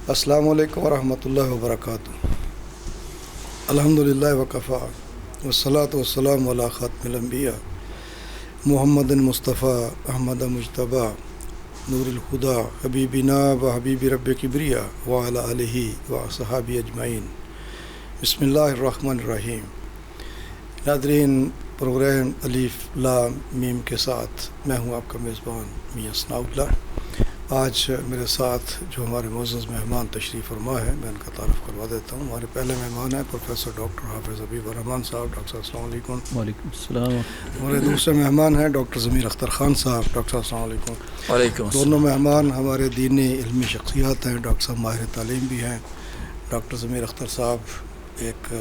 السلام علیکم ورحمۃ اللہ وبرکاتہ۔ الحمدللہ وکفا والصلاۃ والسلام علی خاتم الانبیاء محمد مصطفیٰ احمد مجتبیٰ نور الہدیٰ حبیبنا و حبیب رب کبریٰ وعلی آلہ و صحابہ اجمعین۔ بسم اللہ الرحمن الرحیم۔ ناظرین، پروگرام الف لام میم کے ساتھ میں ہوں آپ کا میزبان میاں ثناء اللہ۔ آج میرے ساتھ جو ہمارے معزز مہمان تشریف فرما ہے، میں ان کا تعارف کروا دیتا ہوں۔ ہمارے پہلے مہمان ہیں پروفیسر ڈاکٹر حافظ حبیب الرحمان صاحب۔ ڈاکٹر صاحب السلام علیکم۔ وعلیکم السلام۔ ہمارے دوسرے مہمان ہیں ڈاکٹر ضمیر اختر خان صاحب۔ ڈاکٹر صاحب السلام علیکم۔ وعلیکم السلام۔ دونوں مہمان ہمارے دینی علمی شخصیات ہیں، ڈاکٹر صاحب ماہر تعلیم بھی ہیں۔ ڈاکٹر ضمیر اختر صاحب ایک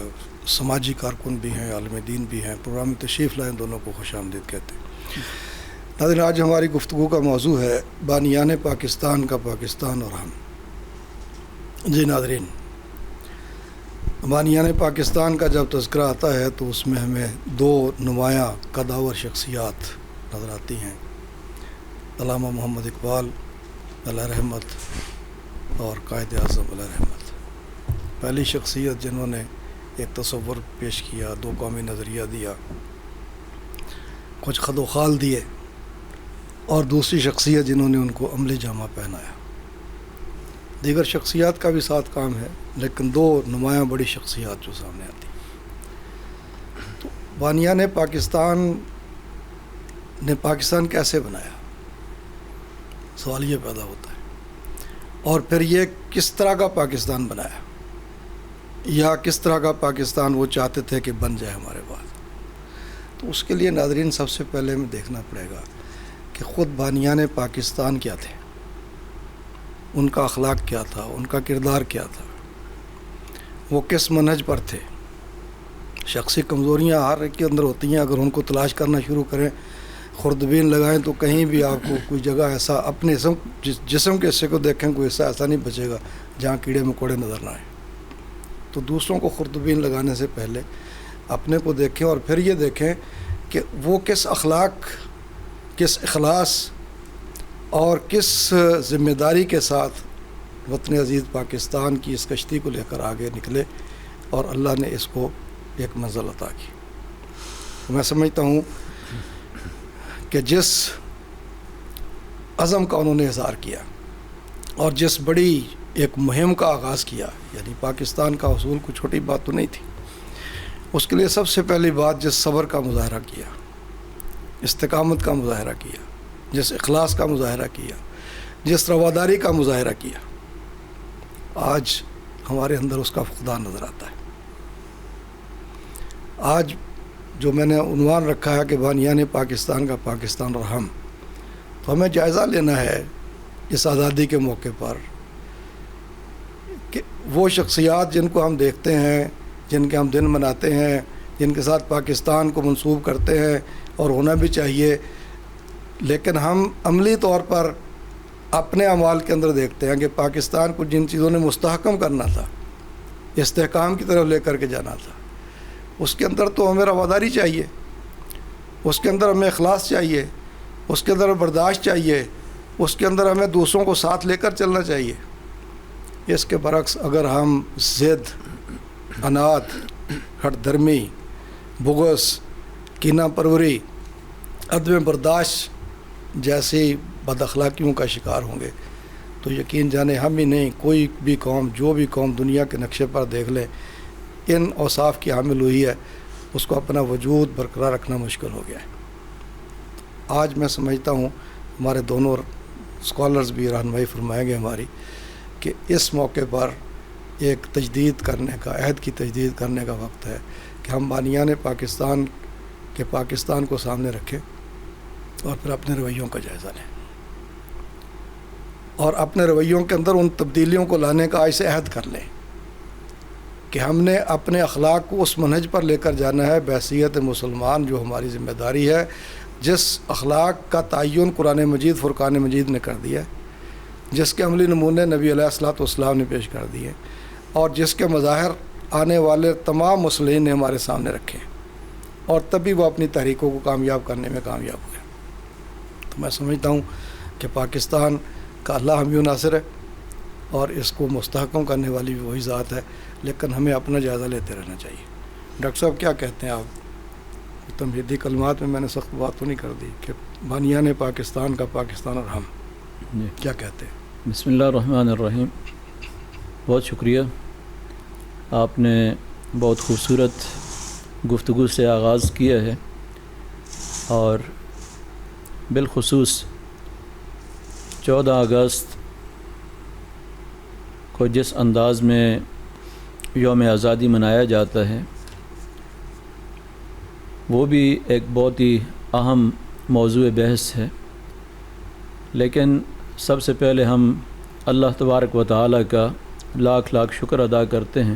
سماجی کارکن بھی ہیں، عالم دین بھی ہیں۔ پروگرام میں تشریف لائیں، دونوں کو خوش آمدید کہتے ہیں۔ ناظرین، آج ہماری گفتگو کا موضوع ہے بانیان پاکستان کا پاکستان اور ہم۔ جی ناظرین، بانیان پاکستان کا جب تذکرہ آتا ہے تو اس میں ہمیں دو نمایاں قداور شخصیات نظر آتی ہیں، علامہ محمد اقبال علیہ رحمت اور قائد اعظم علیہ رحمت۔ پہلی شخصیت جنہوں نے ایک تصور پیش کیا، دو قومی نظریہ دیا، کچھ خد و خال دیے، اور دوسری شخصیت جنہوں نے ان کو عملی جامہ پہنایا۔ دیگر شخصیات کا بھی ساتھ کام ہے، لیکن دو نمایاں بڑی شخصیات جو سامنے آتی۔ تو بانیان پاکستان نے پاکستان کیسے بنایا، سوال یہ پیدا ہوتا ہے، اور پھر یہ کس طرح کا پاکستان بنایا، یا کس طرح کا پاکستان وہ چاہتے تھے کہ بن جائے ہمارے بعد۔ تو اس کے لیے ناظرین سب سے پہلے ہمیں دیکھنا پڑے گا کہ خود بانیان پاکستان کیا تھے، ان کا اخلاق کیا تھا، ان کا کردار کیا تھا، وہ کس منہج پر تھے۔ شخصی کمزوریاں ہر ایک کے اندر ہوتی ہیں، اگر ان کو تلاش کرنا شروع کریں، خوردبین لگائیں، تو کہیں بھی آپ کو کوئی جگہ ایسا اپنے جسم کے حصے کو دیکھیں، کوئی حصہ ایسا نہیں بچے گا جہاں کیڑے مکوڑے نظر نہ آئیں۔ تو دوسروں کو خوردبین لگانے سے پہلے اپنے کو دیکھیں، اور پھر یہ دیکھیں کہ وہ کس اخلاق، کس اخلاص اور کس ذمہ داری کے ساتھ وطن عزیز پاکستان کی اس کشتی کو لے کر آگے نکلے، اور اللہ نے اس کو ایک منزل عطا کی۔ میں سمجھتا ہوں کہ جس عزم کا انہوں نے اظہار کیا اور جس بڑی ایک مہم کا آغاز کیا، یعنی پاکستان کا حصول کوئی چھوٹی بات تو نہیں تھی، اس کے لیے سب سے پہلی بات جس صبر کا مظاہرہ کیا، استقامت کا مظاہرہ کیا، جس اخلاص کا مظاہرہ کیا، جس رواداری کا مظاہرہ کیا، آج ہمارے اندر اس کا فقدان نظر آتا ہے۔ آج جو میں نے عنوان رکھا ہے کہ بانیان پاکستان کا پاکستان اور ہم، تو ہمیں جائزہ لینا ہے اس آزادی کے موقع پر کہ وہ شخصیات جن کو ہم دیکھتے ہیں، جن کے ہم دن مناتے ہیں، جن کے ساتھ پاکستان کو منسوب کرتے ہیں اور ہونا بھی چاہیے، لیکن ہم عملی طور پر اپنے اعمال کے اندر دیکھتے ہیں کہ پاکستان کو جن چیزوں نے مستحکم کرنا تھا، استحکام کی طرف لے کر کے جانا تھا، اس کے اندر تو ہمیں رواداری چاہیے، اس کے اندر ہمیں اخلاص چاہیے، اس کے اندر برداشت چاہیے، اس کے اندر ہمیں دوسروں کو ساتھ لے کر چلنا چاہیے۔ اس کے برعکس اگر ہم ضد، انات، ہٹ دھرمی، بغض، کینہ پروری، عدم برداشت جیسی بد اخلاقیوں کا شکار ہوں گے، تو یقین جانے ہم ہی نہیں، کوئی بھی قوم، جو بھی قوم دنیا کے نقشے پر دیکھ لے، ان اوصاف کی حامل ہوئی ہے، اس کو اپنا وجود برقرار رکھنا مشکل ہو گیا ہے۔ آج میں سمجھتا ہوں ہمارے دونوں اسکالرز بھی رہنمائی فرمائیں گے ہماری، کہ اس موقع پر ایک تجدید کرنے کا، عہد کی تجدید کرنے کا وقت ہے کہ ہم بانیان پاکستان کے پاکستان کو سامنے رکھیں، اور پھر اپنے رویوں کا جائزہ لیں، اور اپنے رویوں کے اندر ان تبدیلیوں کو لانے کا آج سے عہد کر لیں کہ ہم نے اپنے اخلاق کو اس منہج پر لے کر جانا ہے بحیثیت مسلمان، جو ہماری ذمہ داری ہے، جس اخلاق کا تعین قرآن مجید، فرقان مجید نے کر دیا، جس کے عملی نمونے نبی علیہ الصلوۃ والسلام نے پیش کر دیے، اور جس کے مظاہر آنے والے تمام مسلمین نے ہمارے سامنے رکھے، اور تبھی وہ اپنی تحریکوں کو کامیاب کرنے میں کامیاب ہوئے۔ تو میں سمجھتا ہوں کہ پاکستان کا اللہ حامی و ناصر ہے، اور اس کو مستحکم کرنے والی بھی وہی ذات ہے، لیکن ہمیں اپنا جائزہ لیتے رہنا چاہیے۔ ڈاکٹر صاحب کیا کہتے ہیں آپ؟ تمہیدی کلمات میں میں نے سخت بات تو نہیں کر دی کہ بانیان پاکستان کا پاکستان اور ہم کیا کہتے ہیں؟ بسم اللہ الرحمن الرحیم۔ بہت شکریہ، آپ نے بہت خوبصورت گفتگو سے آغاز کیا ہے، اور بالخصوص 14 اگست کو جس انداز میں یوم آزادی منایا جاتا ہے وہ بھی ایک بہت ہی اہم موضوع بحث ہے، لیکن سب سے پہلے ہم اللہ تبارک و تعالیٰ کا لاکھ لاکھ شکر ادا کرتے ہیں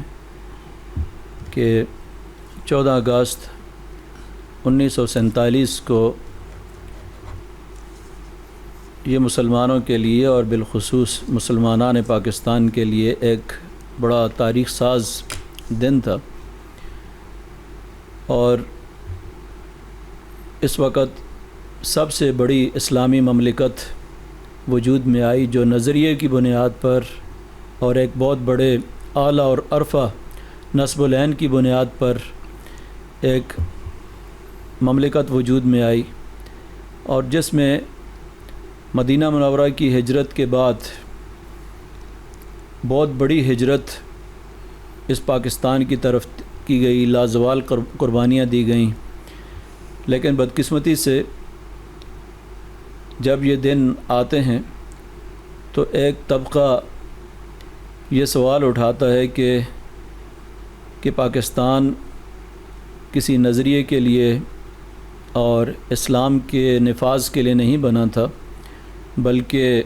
کہ 14 اگست 1947 کو یہ مسلمانوں کے لیے اور بالخصوص مسلمانان پاکستان کے لیے ایک بڑا تاریخ ساز دن تھا، اور اس وقت سب سے بڑی اسلامی مملکت وجود میں آئی جو نظریے کی بنیاد پر اور ایک بہت بڑے اعلیٰ اور عرفہ نسب العین کی بنیاد پر ایک مملکت وجود میں آئی، اور جس میں مدینہ منورہ کی ہجرت کے بعد بہت بڑی ہجرت اس پاکستان کی طرف کی گئی، لازوال قربانیاں دی گئیں، لیکن بدقسمتی سے جب یہ دن آتے ہیں تو ایک طبقہ یہ سوال اٹھاتا ہے کہ پاکستان کسی نظریے کے لیے اور اسلام کے نفاذ کے لیے نہیں بنا تھا، بلکہ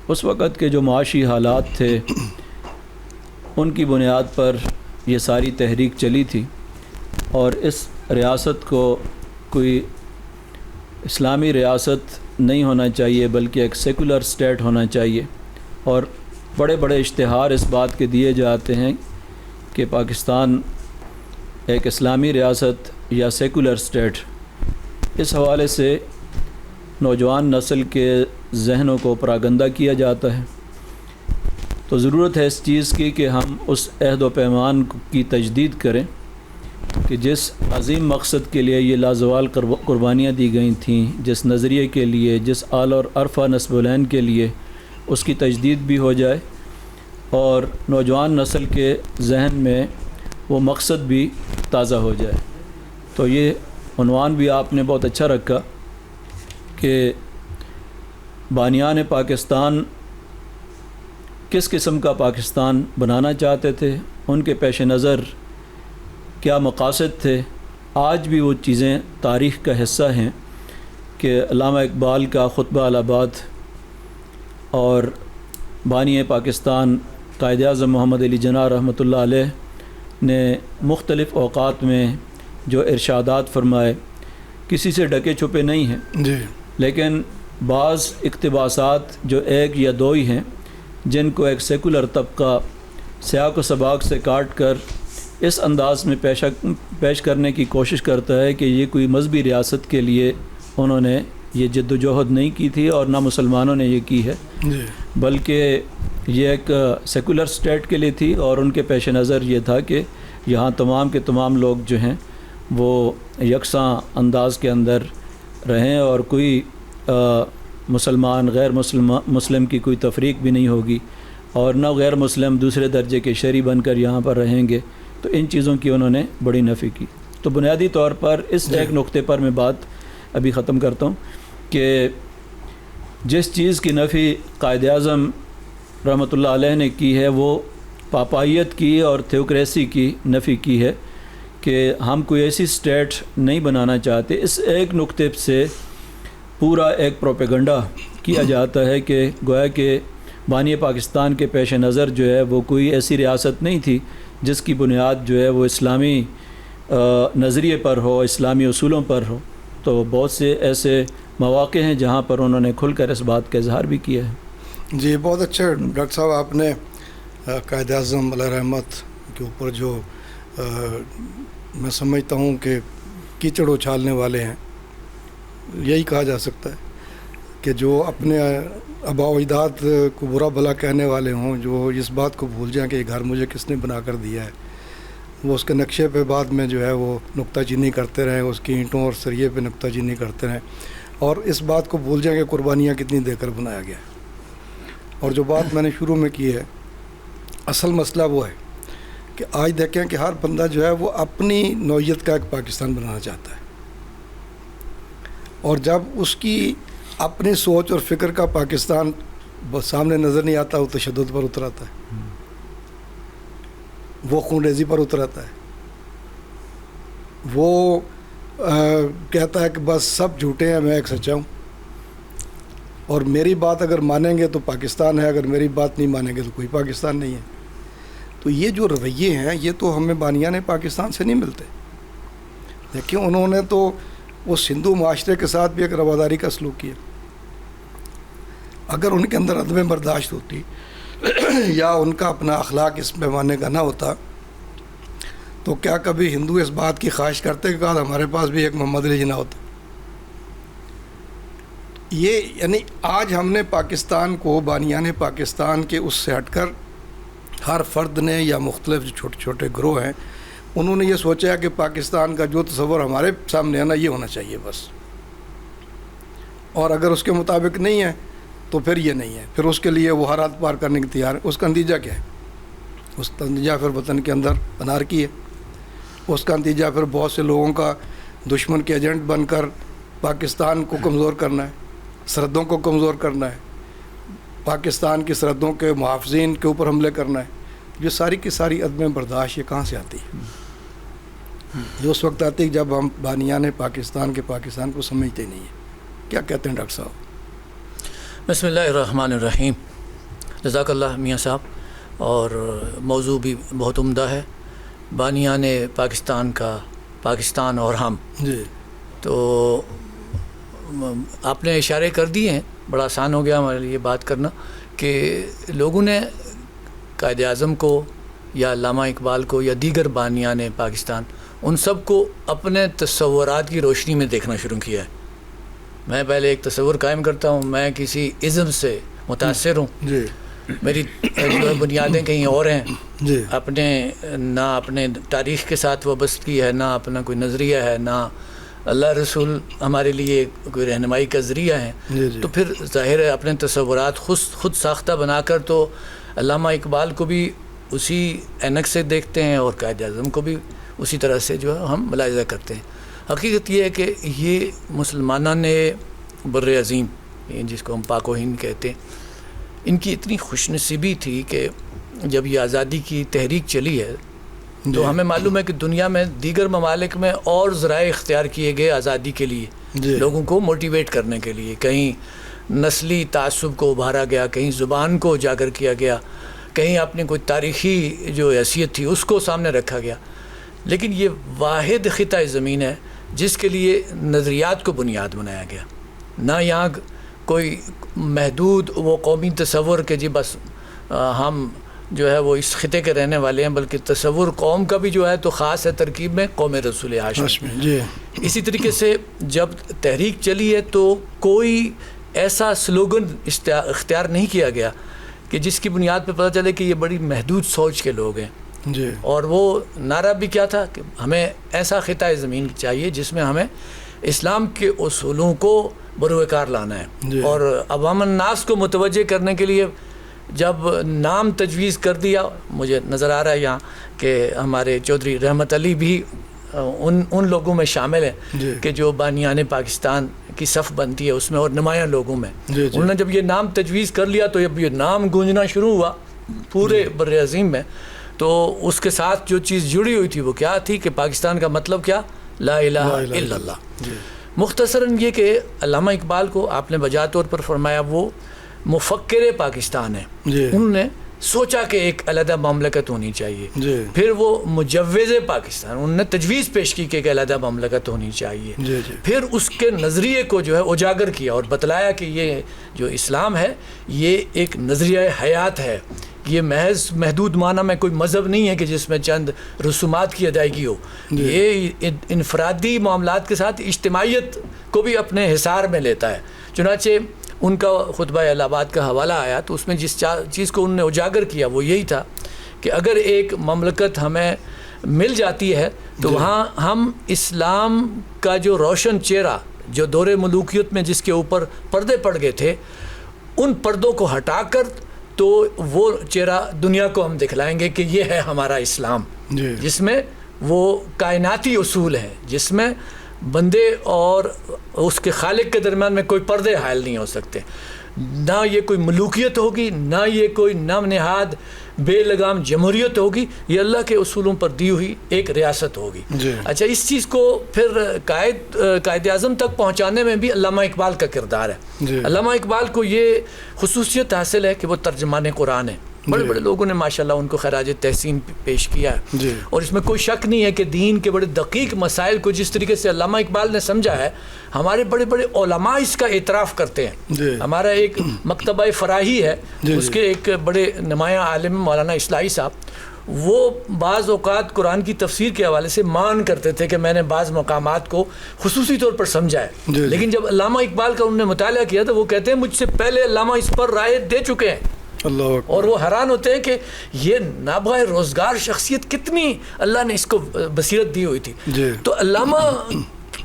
اس وقت کے جو معاشی حالات تھے ان کی بنیاد پر یہ ساری تحریک چلی تھی، اور اس ریاست کو کوئی اسلامی ریاست نہیں ہونا چاہیے بلکہ ایک سیکولر اسٹیٹ ہونا چاہیے، اور بڑے بڑے اشتہار اس بات کے دیے جاتے ہیں کہ پاکستان ایک اسلامی ریاست یا سیکولر اسٹیٹ۔ اس حوالے سے نوجوان نسل کے ذہنوں کو پراگندہ کیا جاتا ہے، تو ضرورت ہے اس چیز کی کہ ہم اس عہد و پیمان کی تجدید کریں کہ جس عظیم مقصد کے لیے یہ لازوال قربانیاں دی گئی تھیں، جس نظریے کے لیے، جس اعلیٰ اور عرفہ نسب العین کے لیے، اس کی تجدید بھی ہو جائے اور نوجوان نسل کے ذہن میں وہ مقصد بھی تازہ ہو جائے۔ تو یہ عنوان بھی آپ نے بہت اچھا رکھا کہ بانیان پاکستان کس قسم کا پاکستان بنانا چاہتے تھے، ان کے پیش نظر کیا مقاصد تھے۔ آج بھی وہ چیزیں تاریخ کا حصہ ہیں کہ علامہ اقبال کا خطبہ الہٰباد اور بانی پاکستان قائد اعظم محمد علی جناح رحمۃ اللہ علیہ نے مختلف اوقات میں جو ارشادات فرمائے کسی سے ڈکے چھپے نہیں ہیں، جی، لیکن بعض اقتباسات جو ایک یا دو ہی ہیں جن کو ایک سیکولر طبقہ سیاق و سباق سے کاٹ کر اس انداز میں پیش کرنے کی کوشش کرتا ہے کہ یہ کوئی مذہبی ریاست کے لیے انہوں نے یہ جد و جہد نہیں کی تھی اور نہ مسلمانوں نے یہ کی ہے، جی، بلکہ یہ ایک سیکولر اسٹیٹ کے لیے تھی، اور ان کے پیش نظر یہ تھا کہ یہاں تمام کے تمام لوگ جو ہیں وہ یکساں انداز کے اندر رہیں اور کوئی مسلمان غیر مسلم کی کوئی تفریق بھی نہیں ہوگی، اور نہ غیر مسلم دوسرے درجے کے شہری بن کر یہاں پر رہیں گے۔ تو ان چیزوں کی انہوں نے بڑی نفی کی۔ تو بنیادی طور پر اس ایک نقطے پر میں بات ابھی ختم کرتا ہوں کہ جس چیز کی نفی قائد اعظم رحمۃ اللہ علیہ نے کی ہے وہ پاپائیت کی اور تھیوکریسی کی نفی کی ہے کہ ہم کوئی ایسی اسٹیٹ نہیں بنانا چاہتے۔ اس ایک نقطے سے پورا ایک پروپیگنڈا کیا جاتا ہے کہ گویا کہ بانی پاکستان کے پیش نظر جو ہے وہ کوئی ایسی ریاست نہیں تھی جس کی بنیاد جو ہے وہ اسلامی نظریے پر ہو، اسلامی اصولوں پر ہو۔ تو بہت سے ایسے مواقع ہیں جہاں پر انہوں نے کھل کر اس بات کا اظہار بھی کیا ہے۔ جی، بہت اچھا ڈاکٹر صاحب، آپ نے قائد اعظم علیہ رحمت کے اوپر جو میں سمجھتا ہوں کہ کیچڑ اچھالنے والے ہیں، یہی کہا جا سکتا ہے کہ جو اپنے آبا و اجداد کو برا بھلا کہنے والے ہوں، جو اس بات کو بھول جائیں کہ یہ گھر مجھے کس نے بنا کر دیا ہے، وہ اس کے نقشے پہ بعد میں جو ہے وہ نکتہ چینی کرتے رہیں، اس کی اینٹوں اور سریے پہ نکتہ چینی کرتے رہیں، اور اس بات کو بھول جائیں کہ قربانیاں کتنی دے کر بنایا گیا ہے۔ اور جو بات میں نے شروع میں کی ہے، اصل مسئلہ وہ ہے کہ آج دیکھیں کہ ہر بندہ جو ہے وہ اپنی نوعیت کا ایک پاکستان بنانا چاہتا ہے، اور جب اس کی اپنی سوچ اور فکر کا پاکستان سامنے نظر نہیں آتا، وہ تشدد پر اتر آتا ہے، وہ خون ریزی پر اتر آتا ہے، وہ کہتا ہے کہ بس سب جھوٹے ہیں، میں ایک سچا ہوں، اور میری بات اگر مانیں گے تو پاکستان ہے، اگر میری بات نہیں مانیں گے تو کوئی پاکستان نہیں ہے۔ تو یہ جو رویے ہیں یہ تو ہمیں بانیان پاکستان سے نہیں ملتے، لیکن انہوں نے تو اس ہندو معاشرے کے ساتھ بھی ایک رواداری کا سلوک کیا۔ اگر ان کے اندر عدم برداشت ہوتی یا ان کا اپنا اخلاق اس پیمانے کا نہ ہوتا تو کیا کبھی ہندو اس بات کی خواہش کرتے کہ ہمارے پاس بھی ایک محمد علی جناح ہوتا؟ یہ یعنی آج ہم نے پاکستان کو بانیان پاکستان کے اس سے ہٹ کر ہر فرد نے یا مختلف جو چھوٹے چھوٹے گروہ ہیں انہوں نے یہ سوچا کہ پاکستان کا جو تصور ہمارے سامنے ہے نا یہ ہونا چاہیے بس، اور اگر اس کے مطابق نہیں ہے تو پھر یہ نہیں ہے، پھر اس کے لیے وہ ہر حد پار کرنے کی تیار ہے۔ اس کا نتیجہ کیا ہے؟ اس کا نتیجہ پھر وطن کے اندر انارکی ہے، اس کا نتیجہ پھر بہت سے لوگوں کا دشمن کے ایجنٹ بن کر پاکستان کو کمزور کرنا ہے، سرحدوں کو کمزور کرنا ہے، پاکستان کی سرحدوں کے محافظین کے اوپر حملے کرنا ہے۔ یہ ساری کی ساری عدم برداشت یہ کہاں سے آتی ہے؟ یہ اس وقت آتی ہے جب ہم بانیان پاکستان کے پاکستان کو سمجھتے نہیں ہیں۔ کیا کہتے ہیں ڈاکٹر صاحب؟ بسم اللہ الرحمن الرحیم۔ جزاک اللہ میاں صاحب، اور موضوع بھی بہت عمدہ ہے، بانیان پاکستان کا پاکستان اور ہم۔ جی تو آپ نے اشارے کر دیے ہیں، بڑا آسان ہو گیا ہمارے لیے بات کرنا کہ لوگوں نے قائد اعظم کو یا علامہ اقبال کو یا دیگر بانیان پاکستان ان سب کو اپنے تصورات کی روشنی میں دیکھنا شروع کیا ہے۔ میں پہلے ایک تصور قائم کرتا ہوں، میں کسی ازم سے متاثر ہوں، جی میری جو بنیادیں کہیں اور ہیں، جی اپنے نہ اپنے تاریخ کے ساتھ وابستگی ہے، نہ اپنا کوئی نظریہ ہے، نہ اللہ رسول ہمارے لیے کوئی رہنمائی کا ذریعہ ہے، جی جی تو پھر ظاہر ہے اپنے تصورات خود ساختہ بنا کر تو علامہ اقبال کو بھی اسی اینک سے دیکھتے ہیں اور قائد اعظم کو بھی اسی طرح سے جو ہے ہم ملاحظہ کرتے ہیں۔ حقیقت یہ ہے کہ یہ مسلمانوں نے بر عظیم جس کو ہم پاک و ہند کہتے ہیں، ان کی اتنی خوش نصیبی تھی کہ جب یہ آزادی کی تحریک چلی ہے تو ہمیں معلوم ہے کہ دنیا میں دیگر ممالک میں اور ذرائع اختیار کیے گئے آزادی کے لیے، لوگوں کو موٹیویٹ کرنے کے لیے، کہیں نسلی تعصب کو ابھارا گیا، کہیں زبان کو اجاگر کیا گیا، کہیں اپنی کوئی تاریخی جو حیثیت تھی اس کو سامنے رکھا گیا، لیکن یہ واحد خطہ زمین ہے جس کے لیے نظریات کو بنیاد بنایا گیا، نہ یہاں کوئی محدود وہ قومی تصور کہ جی بس ہم جو ہے وہ اس خطے کے رہنے والے ہیں، بلکہ تصور قوم کا بھی جو ہے تو خاص ہے ترکیب میں قوم رسول ہاشمی۔ جی اسی طریقے سے جب تحریک چلی ہے تو کوئی ایسا سلوگن اختیار نہیں کیا گیا کہ جس کی بنیاد پہ پتہ چلے کہ یہ بڑی محدود سوچ کے لوگ ہیں، جی اور وہ نعرہ بھی کیا تھا کہ ہمیں ایسا خطہ زمین چاہیے جس میں ہمیں اسلام کے اصولوں کو بروئے کار لانا ہے، اور عوام الناس کو متوجہ کرنے کے لیے جب نام تجویز کر دیا، مجھے نظر آ رہا ہے یہاں کہ ہمارے چودھری رحمت علی بھی ان لوگوں میں شامل ہیں کہ جو بانیان پاکستان کی صف بنتی ہے اس میں، اور نمایاں لوگوں میں انہوں نے جب یہ نام تجویز کر لیا تو جب یہ نام گونجنا شروع ہوا پورے بر عظیم میں، تو اس کے ساتھ جو چیز جڑی ہوئی تھی وہ کیا تھی کہ پاکستان کا مطلب کیا؟ لا الہ الا اللہ۔ مختصراً یہ کہ علامہ اقبال کو آپ نے بجا طور پر فرمایا وہ مفکر پاکستان ہے، انہوں نے سوچا کہ ایک علیحدہ مملکت ہونی چاہیے، پھر وہ مجوز پاکستان، انہوں نے تجویز پیش کی کہ ایک علیحدہ مملکت ہونی چاہیے، پھر اس کے نظریے کو جو ہے اجاگر کیا اور بتلایا کہ یہ جو اسلام ہے یہ ایک نظریہ حیات ہے، یہ محض محدود معنی میں کوئی مذہب نہیں ہے کہ جس میں چند رسومات کی ادائیگی ہو، یہ انفرادی معاملات کے ساتھ اجتماعیت کو بھی اپنے حصار میں لیتا ہے۔ چنانچہ ان کا خطبہ الہ آباد کا حوالہ آیا تو اس میں جس چیز کو انہوں نے اجاگر کیا وہ یہی تھا کہ اگر ایک مملکت ہمیں مل جاتی ہے تو وہاں ہم اسلام کا جو روشن چہرہ جو دور ملوکیت میں جس کے اوپر پردے پڑ گئے تھے ان پردوں کو ہٹا کر تو وہ چہرہ دنیا کو ہم دکھلائیں گے کہ یہ ہے ہمارا اسلام جس میں وہ کائناتی اصول ہیں، جس میں بندے اور اس کے خالق کے درمیان میں کوئی پردے حائل نہیں ہو سکتے، نہ یہ کوئی ملوکیت ہوگی، نہ یہ کوئی نام نہاد بے لگام جمہوریت ہوگی، یہ اللہ کے اصولوں پر دی ہوئی ایک ریاست ہوگی۔ اچھا، اس چیز کو پھر قائد اعظم تک پہنچانے میں بھی علامہ اقبال کا کردار ہے۔ علامہ اقبال کو یہ خصوصیت حاصل ہے کہ وہ ترجمان قرآن ہے، بڑے بڑے لوگوں نے ماشاءاللہ ان کو خراج تحسین پیش کیا ہے، اور اس میں کوئی شک نہیں ہے کہ دین کے بڑے دقیق مسائل کو جس طریقے سے علامہ اقبال نے سمجھا ہے ہمارے بڑے بڑے علماء اس کا اعتراف کرتے ہیں۔ ہمارا ایک مکتبہ فراہی ہے، اس کے ایک بڑے نمایاں عالم مولانا اصلاحی صاحب، وہ بعض اوقات قرآن کی تفسیر کے حوالے سے مان کرتے تھے کہ میں نے بعض مقامات کو خصوصی طور پر سمجھا ہے، لیکن جب علامہ اقبال کا انہوں نے مطالعہ کیا تو وہ کہتے ہیں مجھ سے پہلے علامہ اس پر رائے دے چکے ہیں، اور وہ حیران ہوتے ہیں کہ یہ نابغہ روزگار شخصیت کتنی اللہ نے اس کو بصیرت دی ہوئی تھی۔ تو علامہ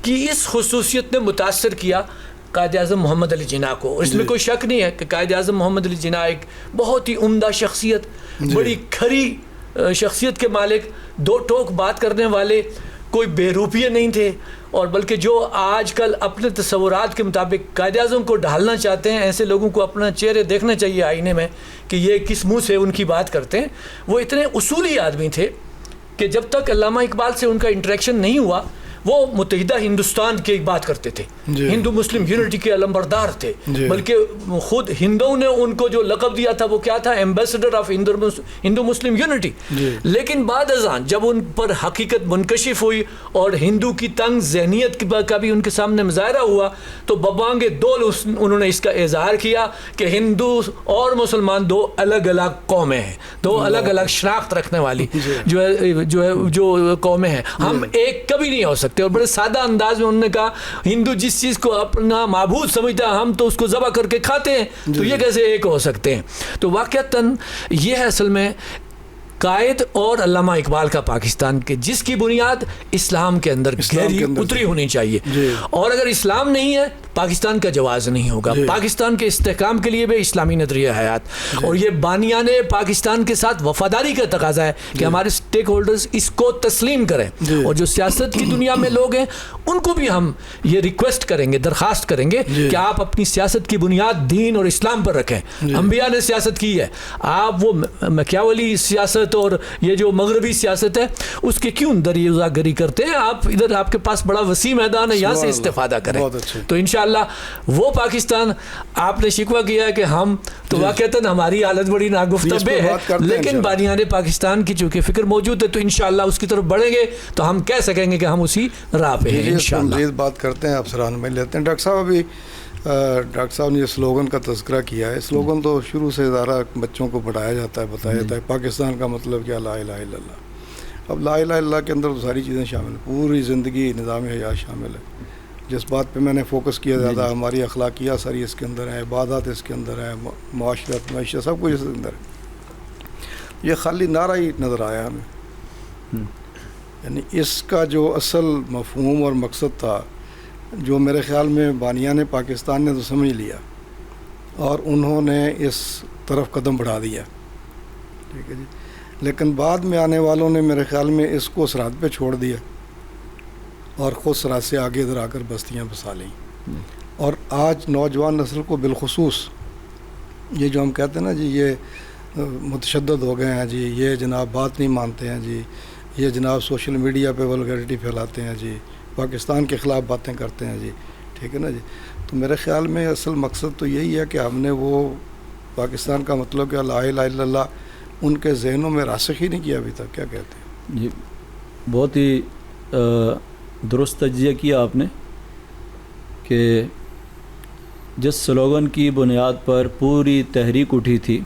کی اس خصوصیت نے متاثر کیا قائد اعظم محمد علی جناح کو، اور اس میں کوئی شک نہیں ہے کہ قائد اعظم محمد علی جناح ایک بہت ہی عمدہ شخصیت، بڑی کھری شخصیت کے مالک، دو ٹوک بات کرنے والے، کوئی بے روپیے نہیں تھے، اور بلکہ جو آج کل اپنے تصورات کے مطابق قائد اعظم کو ڈھالنا چاہتے ہیں، ایسے لوگوں کو اپنا چہرے دیکھنا چاہیے آئینے میں کہ یہ کس منہ سے ان کی بات کرتے ہیں۔ وہ اتنے اصولی آدمی تھے کہ جب تک علامہ اقبال سے ان کا انٹریکشن نہیں ہوا وہ متحدہ ہندوستان کی بات کرتے تھے، ہندو مسلم یونٹی کے علمبردار تھے، بلکہ خود ہندوؤں نے ان کو جو لقب دیا تھا وہ کیا تھا؟ Ambassador of Hindu Muslim unity. لیکن بعد ازاں جب ان پر حقیقت منکشف ہوئی اور ہندو کی تنگ ذہنیت کا بھی ان کے سامنے مظاہرہ ہوا تو ببانگ دول انہوں نے اس کا اظہار کیا کہ ہندو اور مسلمان دو الگ الگ قومیں ہیں، دو الگ الگ شناخت رکھنے والی جو قومیں ہیں، ہم ایک کبھی نہیں ہو سکتے۔ اور بڑے سادہ انداز میں انہوں نے کہا ہندو جس چیز کو اپنا معبود سمجھتا ہے ہم تو اس کو ذبح کر کے کھاتے ہیں، تو یہ کیسے ایک ہو سکتے ہیں؟ تو واقعتاً یہ ہے اصل میں قائد اور علامہ اقبال کا پاکستان کے، جس کی بنیاد اسلام کے اندر گہری اتری ہونی چاہیے، اور اگر اسلام نہیں ہے پاکستان کا جواز نہیں ہوگا۔ پاکستان کے استحکام کے لیے بھی اسلامی نظریہ حیات، اور یہ بانیان پاکستان کے ساتھ وفاداری کا تقاضا ہے کہ ہمارے سٹیک ہولڈرز اس کو تسلیم کریں، اور جو سیاست کی دنیا میں لوگ ہیں ان کو بھی ہم یہ ریکویسٹ کریں گے، درخواست کریں گے کہ آپ اپنی سیاست کی بنیاد دین اور اسلام پر رکھیں۔ انبیاء نے سیاست کی ہے، آپ وہ مکیاولی سیاست اور یہ جو مغربی سیاست ہے اس کے کیوں دریازہ گری کرتے ہیں؟ آپ ادھر آپ کے پاس بڑا وسیع میدان ہے، یہاں سے استفادہ کریں۔ تو انشاءاللہ وہ پاکستان آپ نے شکوہ کیا ہے کہ ہم تو واقعتاً ہماری حالت بڑی ناگفتہ بے ہے، لیکن بانیان پاکستان کی چونکہ فکر موجود ہے تو انشاءاللہ اس کی طرف بڑھیں گے تو ہم کہہ سکیں گے کہ ہم اسی راہ پہ ہیں انشاءاللہ۔ مزید بات کرتے ہیں، آپ سران میں لیتے ہیں ڈاکٹر صاحب۔ ابھی ڈاکٹر صاحب نے یہ سلوگن کا تذکرہ کیا ہے، سلوگن تو شروع سے ادارہ بچوں کو پڑھایا جاتا ہے، بتایا جاتا ہے پاکستان کا مطلب کیا، لا الہ الا اللہ۔ اب لا الہ الا اللہ کے اندر تو ساری چیزیں شامل ہیں، پوری زندگی نظام حیات شامل ہے۔ جس بات پہ میں نے فوکس کیا زیادہ، ہماری اخلاقیات ساری اس کے اندر ہیں، عبادات اس کے اندر ہیں، معاشرت معیشت سب کچھ اس کے اندر ہے۔ یہ خالی نعرہ ہی نظر آیا ہمیں، یعنی اس کا جو اصل مفہوم اور مقصد تھا جو میرے خیال میں بانیان پاکستان نے تو سمجھ لیا اور انہوں نے اس طرف قدم بڑھا دیا، ٹھیک ہے جی، لیکن بعد میں آنے والوں نے میرے خیال میں اس کو سرحد پہ چھوڑ دیا اور خود سرحد سے آگے ادھر آ کر بستیاں بسا لیں، اور آج نوجوان نسل کو بالخصوص یہ جو ہم کہتے ہیں نا جی یہ متشدد ہو گئے ہیں جی، یہ جناب بات نہیں مانتے ہیں جی، یہ جناب سوشل میڈیا پہ ولگیرٹی پھیلاتے ہیں جی، پاکستان کے خلاف باتیں کرتے ہیں جی، ٹھیک ہے نا جی۔ تو میرے خیال میں اصل مقصد تو یہی ہے کہ ہم نے وہ پاکستان کا مطلب کیا، لا الہ الا اللہ ان کے ذہنوں میں راسخ ہی نہیں کیا ابھی تک۔ کیا کہتے ہیں جی؟ بہت ہی درست تجزیہ کیا آپ نے کہ جس سلوگن کی بنیاد پر پوری تحریک اٹھی تھی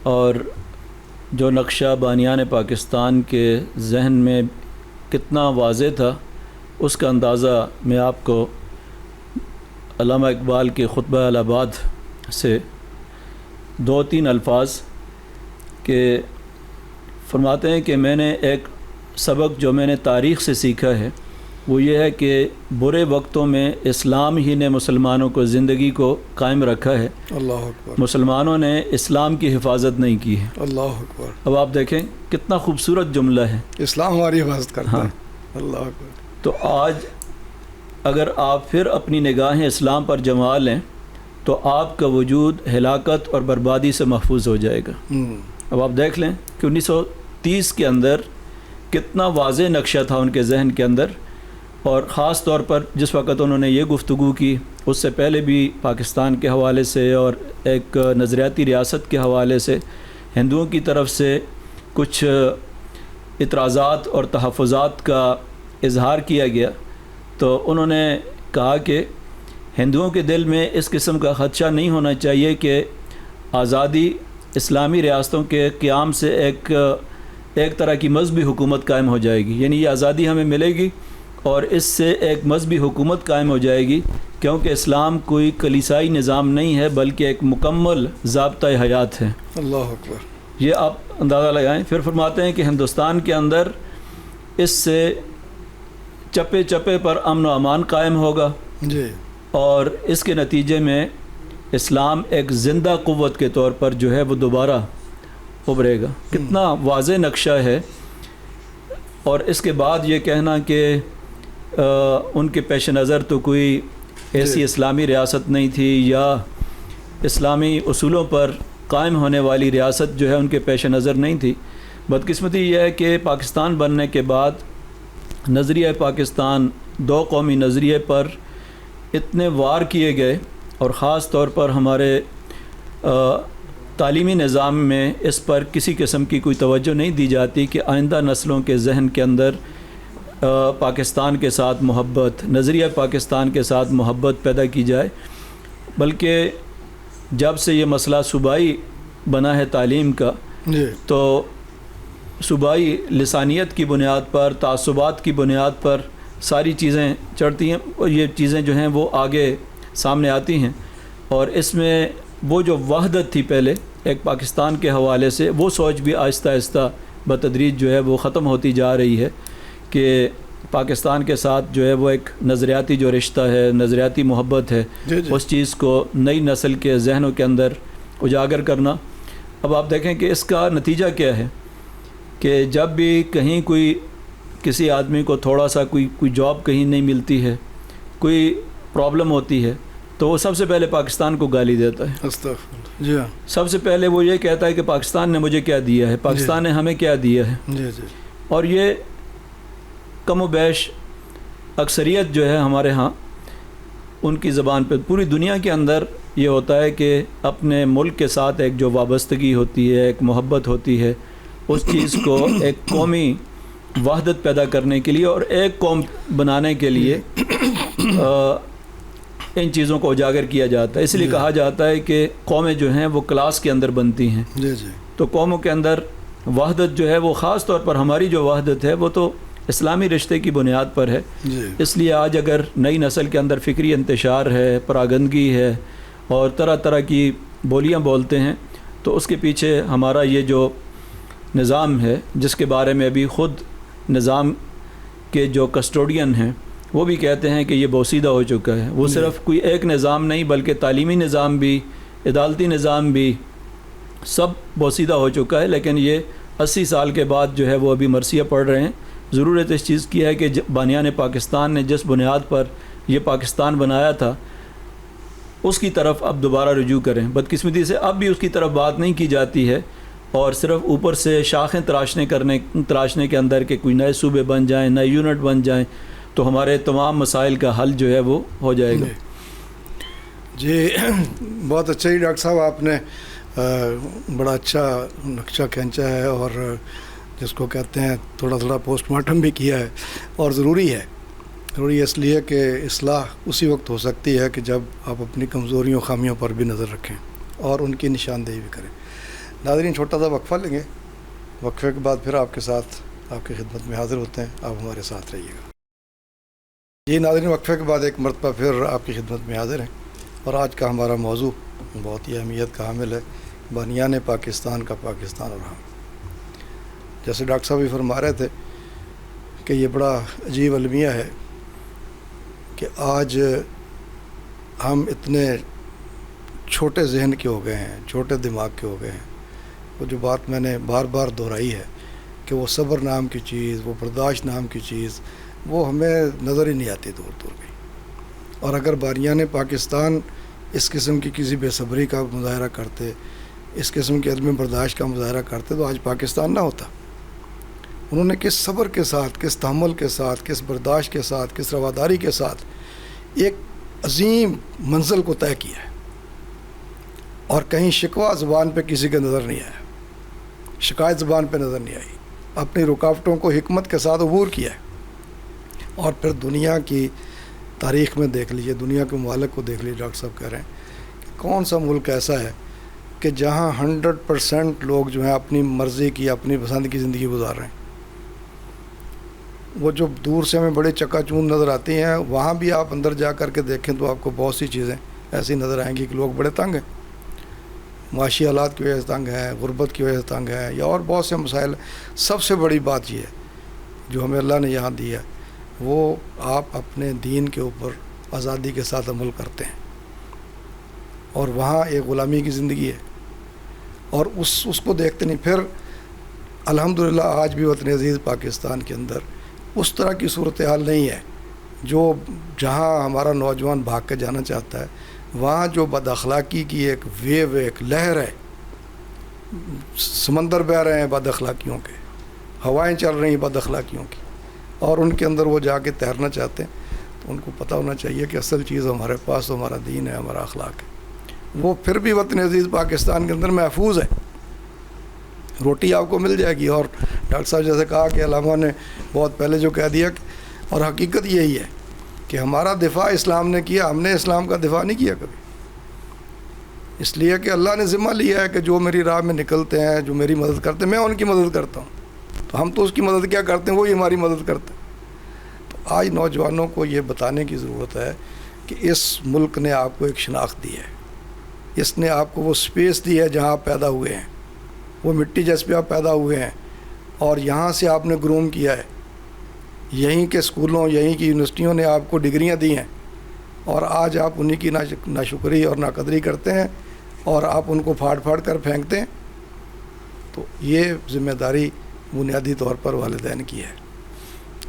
اور جو نقشہ بانیان پاکستان کے ذہن میں کتنا واضح تھا، اس کا اندازہ میں آپ کو علامہ اقبال کے خطبہ الہباد سے 2-3 الفاظ کہ فرماتے ہیں کہ میں نے ایک سبق جو میں نے تاریخ سے سیکھا ہے وہ یہ ہے کہ برے وقتوں میں اسلام ہی نے مسلمانوں کو زندگی کو قائم رکھا ہے. اللہ اکبر. مسلمانوں نے اسلام کی حفاظت نہیں کی ہے. اللہ اکبر. اب آپ دیکھیں کتنا خوبصورت جملہ ہے. اسلام ہماری حفاظت کرتا ہاں. ہے. اللہ اکبر. تو آج اگر آپ پھر اپنی نگاہیں اسلام پر جما لیں تو آپ کا وجود ہلاکت اور بربادی سے محفوظ ہو جائے گا. اب آپ دیکھ لیں کہ 1930 کے اندر کتنا واضح نقشہ تھا ان کے ذہن کے اندر، اور خاص طور پر جس وقت انہوں نے یہ گفتگو کی اس سے پہلے بھی پاکستان کے حوالے سے اور ایک نظریاتی ریاست کے حوالے سے ہندوؤں کی طرف سے کچھ اعتراضات اور تحفظات کا اظہار کیا گیا، تو انہوں نے کہا کہ ہندوؤں کے دل میں اس قسم کا خدشہ نہیں ہونا چاہیے کہ آزادی اسلامی ریاستوں کے قیام سے ایک طرح کی مذہبی حکومت قائم ہو جائے گی، یعنی یہ آزادی ہمیں ملے گی اور اس سے ایک مذہبی حکومت قائم ہو جائے گی، کیونکہ اسلام کوئی کلیسائی نظام نہیں ہے بلکہ ایک مکمل ضابطۂ حیات ہے. اللہ اکبر. یہ آپ اندازہ لگائیں. پھر فرماتے ہیں کہ ہندوستان کے اندر اس سے چپے چپے پر امن و امان قائم ہوگا جی، اور اس کے نتیجے میں اسلام ایک زندہ قوت کے طور پر جو ہے وہ دوبارہ ابھرے گا. کتنا واضح نقشہ ہے. اور اس کے بعد یہ کہنا کہ ان کے پیش نظر تو کوئی ایسی اسلامی ریاست نہیں تھی یا اسلامی اصولوں پر قائم ہونے والی ریاست جو ہے ان کے پیش نظر نہیں تھی. بدقسمتی یہ ہے کہ پاکستان بننے کے بعد نظریہ پاکستان دو قومی نظریے پر اتنے وار کیے گئے، اور خاص طور پر ہمارے تعلیمی نظام میں اس پر کسی قسم کی کوئی توجہ نہیں دی جاتی کہ آئندہ نسلوں کے ذہن کے اندر پاکستان کے ساتھ محبت، نظریہ پاکستان کے ساتھ محبت پیدا کی جائے. بلکہ جب سے یہ مسئلہ صوبائی بنا ہے تعلیم کا تو صوبائی لسانیت کی بنیاد پر، تعصبات کی بنیاد پر ساری چیزیں چڑھتی ہیں، اور یہ چیزیں جو ہیں وہ آگے سامنے آتی ہیں. اور اس میں وہ جو وحدت تھی پہلے ایک پاکستان کے حوالے سے، وہ سوچ بھی آہستہ آہستہ بتدریج جو ہے وہ ختم ہوتی جا رہی ہے کہ پاکستان کے ساتھ جو ہے وہ ایک نظریاتی جو رشتہ ہے، نظریاتی محبت ہے، اس چیز کو نئی نسل کے ذہنوں کے اندر اجاگر کرنا. اب آپ دیکھیں کہ اس کا نتیجہ کیا ہے کہ جب بھی کہیں کوئی کسی آدمی کو تھوڑا سا کوئی جاب کہیں نہیں ملتی ہے، کوئی پرابلم ہوتی ہے، تو وہ سب سے پہلے پاکستان کو گالی دیتا ہے. استغفر. جی ہاں. سب سے پہلے وہ یہ کہتا ہے کہ پاکستان نے مجھے کیا دیا ہے، پاکستان نے ہمیں کیا دیا ہے. جی جی. اور یہ کم و بیش اکثریت جو ہے ہمارے ہاں ان کی زبان پہ پوری دنیا کے اندر یہ ہوتا ہے کہ اپنے ملک کے ساتھ ایک جو وابستگی ہوتی ہے، ایک محبت ہوتی ہے، اس چیز کو ایک قومی وحدت پیدا کرنے کے لیے اور ایک قوم بنانے کے لیے ان چیزوں کو اجاگر کیا جاتا ہے. اس لیے کہا جاتا ہے کہ قومیں جو ہیں وہ کلاس کے اندر بنتی ہیں. جی جی. تو قوموں کے اندر وحدت جو ہے وہ خاص طور پر ہماری جو وحدت ہے وہ تو اسلامی رشتے کی بنیاد پر ہے. اس لیے آج اگر نئی نسل کے اندر فکری انتشار ہے، پراگندگی ہے اور طرح طرح کی بولیاں بولتے ہیں، تو اس کے پیچھے ہمارا یہ جو نظام ہے جس کے بارے میں ابھی خود نظام کے جو کسٹوڈین ہیں وہ بھی کہتے ہیں کہ یہ بوسیدہ ہو چکا ہے. وہ صرف کوئی ایک نظام نہیں بلکہ تعلیمی نظام بھی، عدالتی نظام بھی سب بوسیدہ ہو چکا ہے. لیکن یہ 80 سال کے بعد جو ہے وہ ابھی مرثیہ پڑھ رہے ہیں. ضرورت اس چیز کی ہے کہ بانیان پاکستان نے جس بنیاد پر یہ پاکستان بنایا تھا اس کی طرف اب دوبارہ رجوع کریں. بدقسمتی سے اب بھی اس کی طرف بات نہیں کی جاتی ہے، اور صرف اوپر سے شاخیں تراشنے کے اندر کہ کوئی نئے صوبے بن جائیں، نئے یونٹ بن جائیں تو ہمارے تمام مسائل کا حل جو ہے وہ ہو جائے گا. جی بہت اچھا ہی ڈاکٹر صاحب آپ نے بڑا اچھا نقشہ کھینچا ہے، اور جس کو کہتے ہیں تھوڑا تھوڑا پوسٹ مارٹم بھی کیا ہے. اور ضروری ہے اس لیے کہ اصلاح اسی وقت ہو سکتی ہے کہ جب آپ اپنی کمزوریوں خامیوں پر بھی نظر رکھیں اور ان کی نشاندہی بھی کریں. ناظرین چھوٹا سا وقفہ لیں گے، وقفے کے بعد پھر آپ کے ساتھ آپ کی خدمت میں حاضر ہوتے ہیں. آپ ہمارے ساتھ رہیے گا. جی ناظرین، وقفے کے بعد ایک مرتبہ پھر آپ کی خدمت میں حاضر ہیں، اور آج کا ہمارا موضوع بہت ہی اہمیت کا حامل ہے، بانیان پاکستان کا پاکستان اور ہم۔ جیسے ڈاکٹر صاحب بھی فرما رہے تھے کہ یہ بڑا عجیب المیہ ہے کہ آج ہم اتنے چھوٹے ذہن کے ہو گئے ہیں، چھوٹے دماغ کے ہو گئے ہیں۔ وہ جو بات میں نے بار بار دہرائی ہے کہ وہ صبر نام کی چیز، وہ برداشت نام کی چیز، وہ ہمیں نظر ہی نہیں آتی، دور دور گئی۔ اور اگر بانیان پاکستان اس قسم کی کسی بے صبری کا مظاہرہ کرتے، اس قسم کی عدم برداشت کا مظاہرہ کرتے تو آج پاکستان نہ ہوتا۔ انہوں نے کس صبر کے ساتھ، کس تحمل کے ساتھ، کس برداشت کے ساتھ، کس رواداری کے ساتھ ایک عظیم منزل کو طے کیا ہے، اور کہیں شکوہ زبان پہ کسی کے نظر نہیں آیا، شکایت زبان پہ نظر نہیں آئی، اپنی رکاوٹوں کو حکمت کے ساتھ عبور کیا ہے۔ اور پھر دنیا کی تاریخ میں دیکھ لیجئے، دنیا کے ممالک کو دیکھ لیجئے، ڈاکٹر صاحب کہہ رہے ہیں کہ کون سا ملک ایسا ہے کہ جہاں 100% لوگ جو ہیں اپنی مرضی کی، اپنی پسند کی زندگی گزار رہے ہیں۔ وہ جو دور سے ہمیں بڑے چکا چوند نظر آتی ہیں، وہاں بھی آپ اندر جا کر کے دیکھیں تو آپ کو بہت سی چیزیں ایسی نظر آئیں گی کہ لوگ بڑے تنگ ہیں، معاشی حالات کی وجہ سے تنگ ہیں، غربت کی وجہ سے تنگ ہیں، یا اور بہت سے مسائل۔ سب سے بڑی بات یہ ہے جو ہمیں اللہ نے یہاں دی ہے، وہ آپ اپنے دین کے اوپر آزادی کے ساتھ عمل کرتے ہیں، اور وہاں ایک غلامی کی زندگی ہے، اور اس کو دیکھتے نہیں۔ پھر الحمدللہ آج بھی وطن عزیز پاکستان کے اندر اس طرح کی صورتحال نہیں ہے، جو جہاں ہمارا نوجوان بھاگ کے جانا چاہتا ہے، وہاں جو بد اخلاقی کی ایک ویو، ایک لہر ہے، سمندر بہہ رہے ہیں بد اخلاقیوں کے، ہوائیں چل رہی ہیں بد اخلاقیوں کی، اور ان کے اندر وہ جا کے تیرنا چاہتے ہیں، تو ان کو پتہ ہونا چاہیے کہ اصل چیز ہمارے پاس ہمارا دین ہے، ہمارا اخلاق ہے، وہ پھر بھی وطن عزیز پاکستان کے اندر محفوظ ہے، روٹی آپ کو مل جائے گی۔ اور ڈاکٹر صاحب جیسے کہا کہ علامہ نے بہت پہلے جو کہہ دیا، اور حقیقت یہی ہے کہ ہمارا دفاع اسلام نے کیا، ہم نے اسلام کا دفاع نہیں کیا کبھی، اس لیے کہ اللہ نے ذمہ لیا ہے کہ جو میری راہ میں نکلتے ہیں، جو میری مدد کرتے ہیں، میں ان کی مدد کرتا ہوں، تو ہم تو اس کی مدد کیا کرتے ہیں، وہی ہماری مدد کرتے ہیں۔ تو آج نوجوانوں کو یہ بتانے کی ضرورت ہے کہ اس ملک نے آپ کو ایک شناخت دی ہے، اس نے آپ کو وہ سپیس دی ہے جہاں آپ پیدا ہوئے ہیں، وہ مٹی جس پہ آپ پیدا ہوئے ہیں، اور یہاں سے آپ نے گروم کیا ہے، یہیں کے اسکولوں، یہیں کی یونیورسٹیوں نے آپ کو ڈگریاں دی ہیں، اور آج آپ انہی کی ناشکری اور ناقدری کرتے ہیں، اور آپ ان کو پھاڑ پھاڑ کر پھینکتے ہیں۔ تو یہ ذمہ داری بنیادی طور پر والدین کی ہے،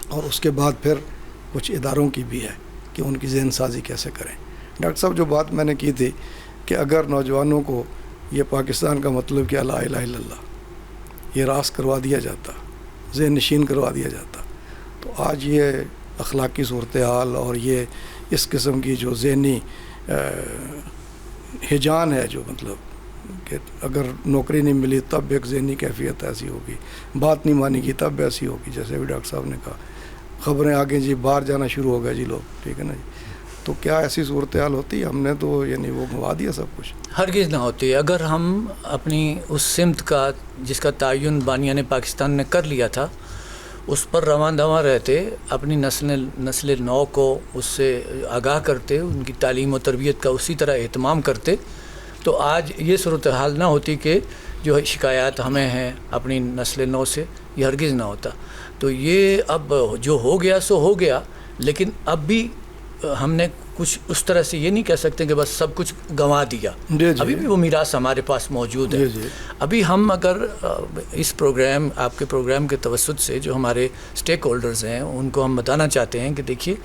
اور اس کے بعد پھر کچھ اداروں کی بھی ہے کہ ان کی ذہن سازی کیسے کریں۔ ڈاکٹر صاحب جو بات میں نے کی تھی کہ اگر نوجوانوں کو یہ پاکستان کا مطلب کیا، لا الہ الا اللہ، یہ راس کروا دیا جاتا، ذہن نشین کروا دیا جاتا، تو آج یہ اخلاقی صورتحال اور یہ اس قسم کی جو ذہنی ہیجان ہے، جو مطلب کہ اگر نوکری نہیں ملی تب ایک ذہنی کیفیت ایسی ہوگی، بات نہیں مانی گی تب ایسی ہوگی، جیسے ابھی ڈاکٹر صاحب نے کہا، خبریں آگے جی باہر جانا شروع ہو گیا جی لوگ، ٹھیک ہے نا جی، تو کیا ایسی صورتحال ہوتی؟ ہم نے تو یعنی وہ گنوا دیا سب کچھ۔ ہرگز نہ ہوتی۔ اگر ہم اپنی اس سمت کا جس کا تعین بانیان پاکستان نے کر لیا تھا اس پر رواں دواں رہتے، اپنی نسل نو کو اس سے آگاہ کرتے، ان کی تعلیم و تربیت کا اسی طرح اہتمام کرتے، تو آج یہ صورتحال نہ ہوتی کہ جو شکایات ہمیں ہیں اپنی نسل نو سے، یہ ہرگز نہ ہوتا۔ تو یہ اب جو ہو گیا سو ہو گیا، لیکن اب بھی ہم نے کچھ اس طرح سے یہ نہیں کہہ سکتے کہ بس سب کچھ گنوا دیا، ابھی بھی وہ میراث ہمارے پاس موجود ہے۔ ابھی ہم اگر اس پروگرام، آپ کے پروگرام کے توسط سے جو ہمارے سٹیک ہولڈرز ہیں ان کو ہم بتانا چاہتے ہیں کہ دیکھیے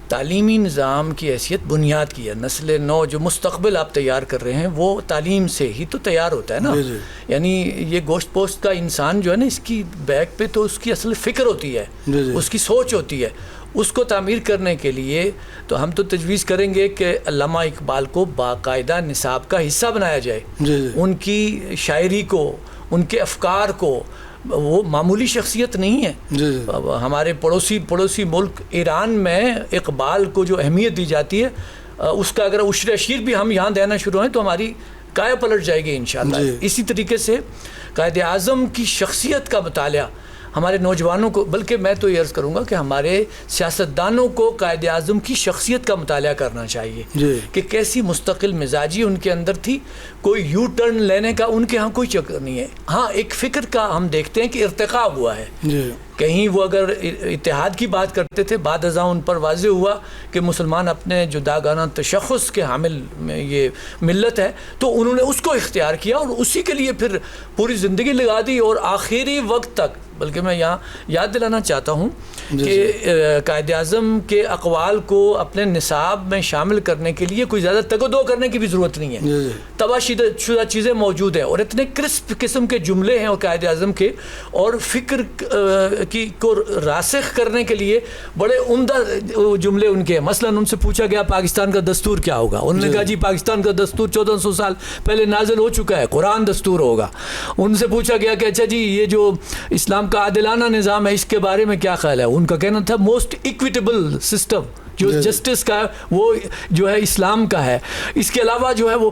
تعلیمی نظام کی حیثیت بنیاد کی ہے، نسل نو جو مستقبل آپ تیار کر رہے ہیں وہ تعلیم سے ہی تو تیار ہوتا ہے نا۔ یعنی یہ گوشت پوشت کا انسان جو ہے نا، اس کی بیک پہ تو اس کی اصل فکر ہوتی ہے، اس کی سوچ ہوتی ہے، اس کو تعمیر کرنے کے لیے تو ہم تو تجویز کریں گے کہ علامہ اقبال کو باقاعدہ نصاب کا حصہ بنایا جائے، ان کی شاعری کو، ان کے افکار کو، وہ معمولی شخصیت نہیں ہے۔ ہمارے پڑوسی ملک ایران میں اقبال کو جو اہمیت دی جاتی ہے، اس کا اگر عشر اشیر بھی ہم یہاں دینا شروع ہیں تو ہماری کایا پلٹ جائے گی انشاءاللہ۔ اسی طریقے سے قائد اعظم کی شخصیت کا مطالعہ ہمارے نوجوانوں کو، بلکہ میں تو یہ عرض کروں گا کہ ہمارے سیاستدانوں کو قائد اعظم کی شخصیت کا مطالعہ کرنا چاہیے کہ کیسی مستقل مزاجی ان کے اندر تھی. کوئی یو ٹرن لینے کا ان کے ہاں کوئی چکر نہیں ہے. ہاں ایک فکر کا ہم دیکھتے ہیں کہ ارتقا ہوا ہے. کہیں وہ اگر اتحاد کی بات کرتے تھے، بعد ازاں ان پر واضح ہوا کہ مسلمان اپنے جداگانہ تشخص کے حامل یہ ملت ہے، تو انہوں نے اس کو اختیار کیا اور اسی کے لیے پھر پوری زندگی لگا دی. اور آخری وقت تک، بلکہ میں یہاں یاد دلانا چاہتا ہوں کہ قائد اعظم کے اقوال کو اپنے نصاب میں شامل کرنے کے لیے کوئی زیادہ تگ و دو کرنے کی بھی ضرورت نہیں ہے. تباہ شدہ چیزیں موجود ہیں اور اتنے کرسپ قسم کے جملے ہیں اور قائد اعظم کے، اور فکر کی کو راسخ کرنے کے لیے بڑے عمدہ جملے ان کے. مثلا ان سے پوچھا گیا پاکستان کا دستور کیا ہوگا، انہوں نے کہا جی پاکستان کا دستور 1400 سال پہلے نازل ہو چکا ہے، قرآن دستور ہوگا. ان سے پوچھا گیا کہ اچھا جی یہ جو اسلام کا عادلانہ نظام ہے اس کے بارے میں کیا خیال ہے، ان کا کہنا تھا موسٹ ایکویٹیبل سسٹم جو جسٹس کا ہے وہ جو ہے اسلام کا ہے. اس کے علاوہ جو ہے وہ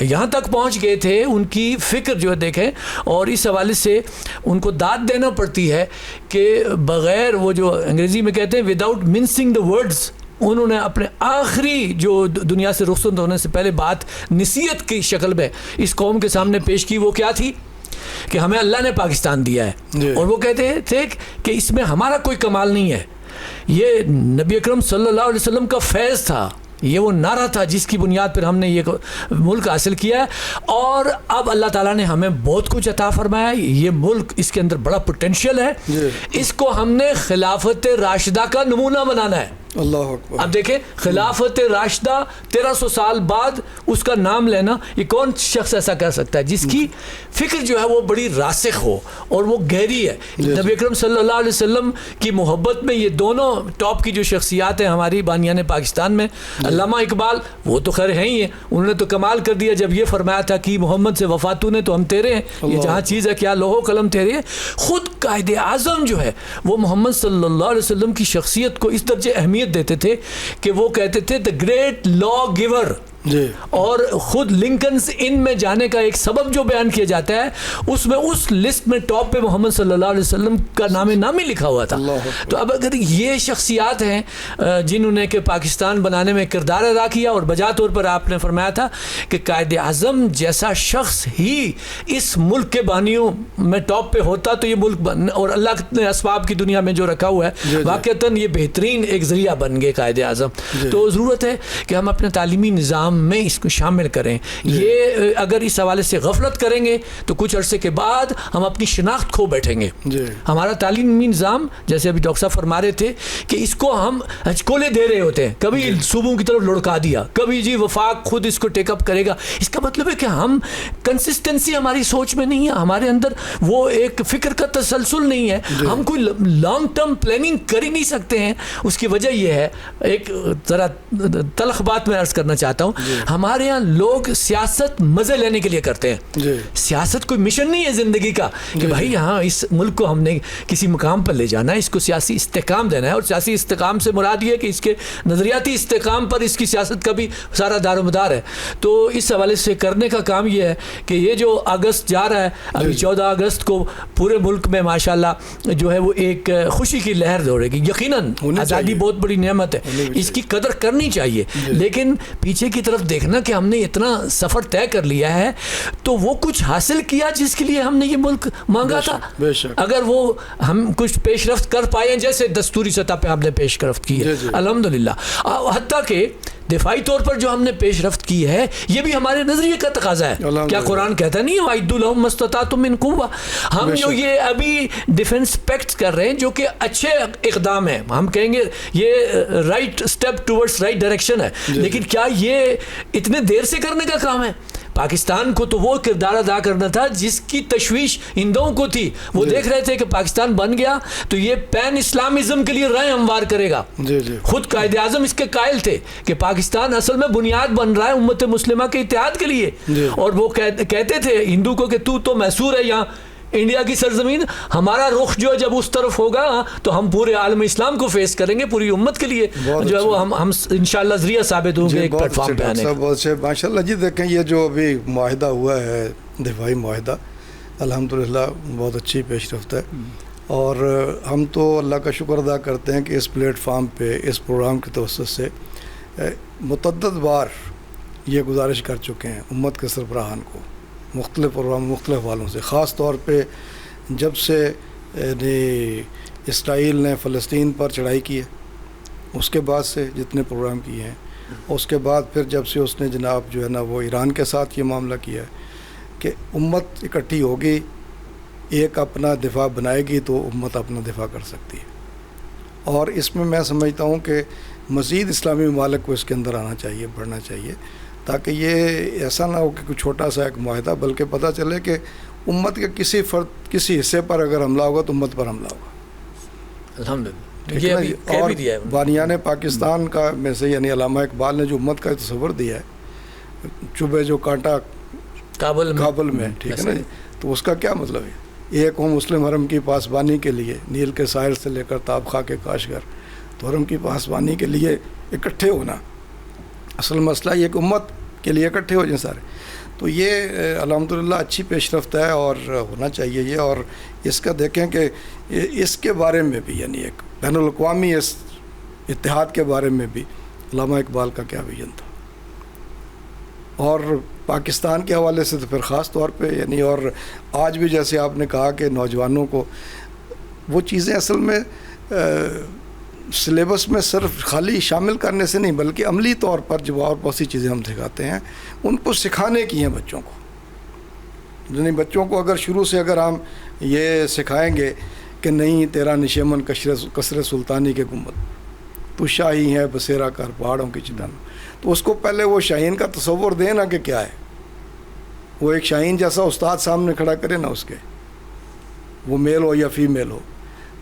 یہاں تک پہنچ گئے تھے، ان کی فکر جو ہے دیکھیں. اور اس حوالے سے ان کو داد دینا پڑتی ہے کہ بغیر، وہ جو انگریزی میں کہتے ہیں وداؤٹ منسنگ دا ورڈز، انہوں نے اپنے آخری جو دنیا سے رخصت ہونے سے پہلے بات نصیحت کی شکل میں اس قوم کے سامنے پیش کی. وہ کیا تھی کہ ہمیں اللہ نے پاکستان دیا ہے اور وہ کہتے تھے کہ اس میں ہمارا کوئی کمال نہیں ہے، یہ نبی اکرم صلی اللہ علیہ وسلم کا فیض تھا، یہ وہ نعرہ تھا جس کی بنیاد پر ہم نے یہ ملک حاصل کیا ہے. اور اب اللہ تعالیٰ نے ہمیں بہت کچھ عطا فرمایا، یہ ملک اس کے اندر بڑا پوٹینشیل ہے، اس کو ہم نے خلافت راشدہ کا نمونہ بنانا ہے. اللہ اکبر. اب دیکھیں خلافت راشدہ 1300 سال بعد اس کا نام لینا، یہ کون شخص ایسا کر سکتا ہے جس کی فکر جو ہے وہ بڑی راسخ ہو اور وہ گہری ہے. نبی اکرم صلی اللہ علیہ وسلم کی محبت میں یہ دونوں ٹاپ کی جو شخصیات ہیں ہماری بانیان پاکستان میں، علامہ اقبال وہ تو خیر ہیں ہی ہیں، انہوں نے تو کمال کر دیا جب یہ فرمایا تھا کہ محمد سے وفاتوں نے تو ہم تیرے ہیں، یہ جہاں چیز ہے کیا لوح و قلم تیرے ہیں. خود قائد اعظم جو ہے وہ محمد صلی اللہ علیہ وسلم کی شخصیت کو اس درجے اہمیت دیتے تھے کہ وہ کہتے تھے the great law giver. اور خود لنکنز ان میں جانے کا ایک سبب جو بیان کیا جاتا ہے اس میں اس لسٹ میں ٹاپ پہ محمد صلی اللہ علیہ وسلم کا نامی لکھا ہوا تھا. تو اب اگر یہ شخصیات ہیں جنہوں نے کہ پاکستان بنانے میں کردار ادا کیا، اور بجا طور پر آپ نے فرمایا تھا کہ قائد اعظم جیسا شخص ہی اس ملک کے بانیوں میں ٹاپ پہ ہوتا تو یہ ملک اور اللہ نے اسباب کی دنیا میں جو رکھا ہوا ہے واقعتاً یہ بہترین ایک ذریعہ بن گئے قائد اعظم. تو ضرورت ہے کہ ہم اپنے تعلیمی نظام میں اس کو شامل کریں. یہ اگر اس حوالے سے غفلت کریں گے تو کچھ عرصے کے بعد ہم اپنی شناخت کھو بیٹھیں گے. ہمارا تعلیمی نظام جیسے ابھی ڈاکٹر صاحب فرما رہے تھے کہ اس کو ہم ہچکولے دے رہے ہوتے ہیں، کبھی صوبوں کی طرف لڑکا دیا، کبھی جی وفاق خود اس کو ٹیک اپ کرے گا. اس کا مطلب ہے کہ ہم کنسسٹنسی ہماری سوچ میں نہیں ہے، ہمارے اندر وہ ایک فکر کا تسلسل نہیں ہے، ہم کوئی لانگ ٹرم پلاننگ کر ہی نہیں سکتے ہیں. اس کی وجہ یہ ہے، ایک ذرا تلخ بات میں عرض کرنا چاہتا ہوں، ہمارے یہاں لوگ سیاست مزے لینے کے لیے کرتے ہیں. سیاست کوئی مشن نہیں ہے زندگی کا کہ بھائی یہاں اس ملک کو ہم نے کسی مقام پر لے جانا ہے، اس کو سیاسی استحکام دینا ہے. اور سیاسی استحکام سے مراد یہ ہے کہ اس کے نظریاتی استحکام پر اس کی سیاست کا بھی سارا دار و مدار ہے. تو اس حوالے سے کرنے کا کام یہ ہے کہ یہ جو اگست جا رہا ہے، ابھی 14 اگست کو پورے ملک میں ماشاءاللہ جو ہے وہ ایک خوشی کی لہر دوڑے گی. یقیناً آزادی بہت بڑی نعمت ہے، اس کی قدر کرنی چاہیے، لیکن پیچھے کی طرف دیکھنا کہ ہم نے اتنا سفر طے کر لیا ہے تو وہ کچھ حاصل کیا جس کے لیے ہم نے یہ ملک مانگا تھا. اگر وہ ہم کچھ پیش رفت کر پائے جیسے دستوری سطح پہ ہم نے پیش رفت کی ہے الحمدللہ، حتیٰ کہ دفاعی طور پر جو ہم نے پیش رفت کی ہے یہ بھی ہمارے نظریے کا تقاضا ہے. کیا قرآن کہتا نہیں وَأَعِدُّوا لَهُم مَا اسْتَطَعْتُم مِّن قُوَّةٍ؟ ہم جو یہ ابھی ڈیفنس پیکٹس کر رہے ہیں جو کہ اچھے اقدام ہیں، ہم کہیں گے یہ right step towards right direction ہے، لیکن کیا یہ اتنے دیر سے کرنے کا کام ہے؟ پاکستان کو تو وہ کردار ادا کرنا تھا جس کی تشویش ہندوؤں کو تھی. وہ دیکھ رہے تھے کہ پاکستان بن گیا تو یہ پین اسلامزم کے لیے راہ ہموار کرے گا. خود قائد اعظم اس کے قائل تھے کہ پاکستان اصل میں بنیاد بن رہا ہے امت مسلمہ کے اتحاد کے لیے. اور وہ کہتے تھے ہندو کو کہ تو محصور ہے یہاں انڈیا کی سرزمین، ہمارا رخ جو ہے جب اس طرف ہوگا تو ہم پورے عالم اسلام کو فیس کریں گے، پوری امت کے لیے جو ہے وہ ہم انشاءاللہ ذریعہ ثابت ہوں گے ایک پلیٹ فارم پہ آنے کا. ماشاءاللہ جی دیکھیں یہ جو ابھی معاہدہ ہوا ہے دفاعی معاہدہ الحمدللہ بہت اچھی پیش رفت ہے. اور ہم تو اللہ کا شکر ادا کرتے ہیں کہ اس پلیٹ فارم پہ اس پروگرام کی توسط سے متعدد بار یہ گزارش کر چکے ہیں امت کے سربراہان کو مختلف پروگرام مختلف والوں سے، خاص طور پہ جب سے اسرائیل نے فلسطین پر چڑھائی کی ہے اس کے بعد سے جتنے پروگرام کیے ہیں، اس کے بعد پھر جب سے اس نے جناب جو ہے نا وہ ایران کے ساتھ یہ معاملہ کیا ہے کہ امت اکٹھی ہوگی، ایک اپنا دفاع بنائے گی تو امت اپنا دفاع کر سکتی ہے۔ اور اس میں سمجھتا ہوں کہ مزید اسلامی ممالک کو اس کے اندر آنا چاہیے، بڑھنا چاہیے، تاکہ یہ ایسا نہ ہو کہ کوئی چھوٹا سا ایک معاہدہ، بلکہ پتہ چلے کہ امت کے کسی فرد کسی حصے پر اگر حملہ ہوگا تو امت پر حملہ ہوگا۔ الحمدللہ یہ ابھی کہہ بھی دیا ہے بانیان پاکستان کا میں سے یعنی علامہ اقبال نے جو امت کا تصور دیا ہے، چبھے جو کانٹا کابل میں، ٹھیک ہے نا، تو اس کا کیا مطلب ہے؟ ایک ہو مسلم حرم کی پاسبانی کے لیے، نیل کے ساحل سے لے کر تاب خاک کے کاشگر، تو حرم کی پاسبانی کے لیے اکٹھے ہونا، اصل مسئلہ یہ کہ امت کے لیے اکٹھے ہو جائیں سارے، تو یہ الحمدللہ اچھی پیش رفت ہے اور ہونا چاہیے یہ۔ اور اس کا دیکھیں کہ اس کے بارے میں بھی یعنی ایک بین الاقوامی اس اتحاد کے بارے میں بھی علامہ اقبال کا کیا ویژن تھا، اور پاکستان کے حوالے سے تو پھر خاص طور پہ یعنی، اور آج بھی جیسے آپ نے کہا کہ نوجوانوں کو وہ چیزیں اصل میں سلیبس میں صرف خالی شامل کرنے سے نہیں بلکہ عملی طور پر جو اور بہت سی چیزیں ہم سکھاتے ہیں ان کو سکھانے کی ہیں بچوں کو، یعنی بچوں کو اگر شروع سے اگر ہم یہ سکھائیں گے کہ نہیں تیرا نشیمن کثرت سلطانی کے گنبد، تو شاہی ہے بسیرا کر پہاڑوں کی چٹان، تو اس کو پہلے وہ شاہین کا تصور دیں نا کہ کیا ہے، وہ ایک شاہین جیسا استاد سامنے کھڑا کرے نا اس کے، وہ میل ہو یا فیمیل ہو،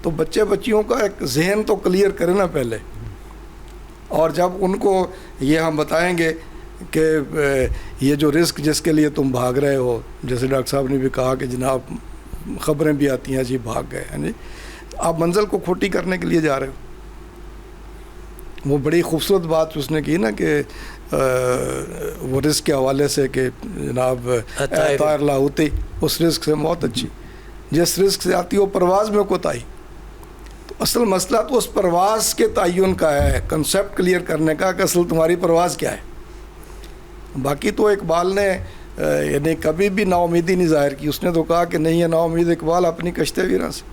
تو بچیوں کا ایک ذہن تو کلیئر کرے نا پہلے، اور جب ان کو یہ ہم بتائیں گے کہ یہ جو رزق جس کے لیے تم بھاگ رہے ہو، جیسے ڈاکٹر صاحب نے بھی کہا کہ جناب خبریں بھی آتی ہیں جی بھاگ گئے ہیں، آپ منزل کو کھوٹی کرنے کے لیے جا رہے ہو۔ وہ بڑی خوبصورت بات اس نے کی نا کہ وہ رزق کے حوالے سے کہ جناب طائر لاہوتی، اس رزق سے موت اچھی، جس رزق سے آتی ہو پرواز میں کوتاہی، تو اصل مسئلہ تو اس پرواز کے تعین کا ہے، کنسیپٹ کلیئر کرنے کا کہ اصل تمہاری پرواز کیا ہے۔ باقی تو اقبال نے یعنی کبھی بھی نا امیدی نہیں ظاہر کی، اس نے تو کہا کہ نہیں ہے نا امید اقبال اپنی کشتے ویراں سے،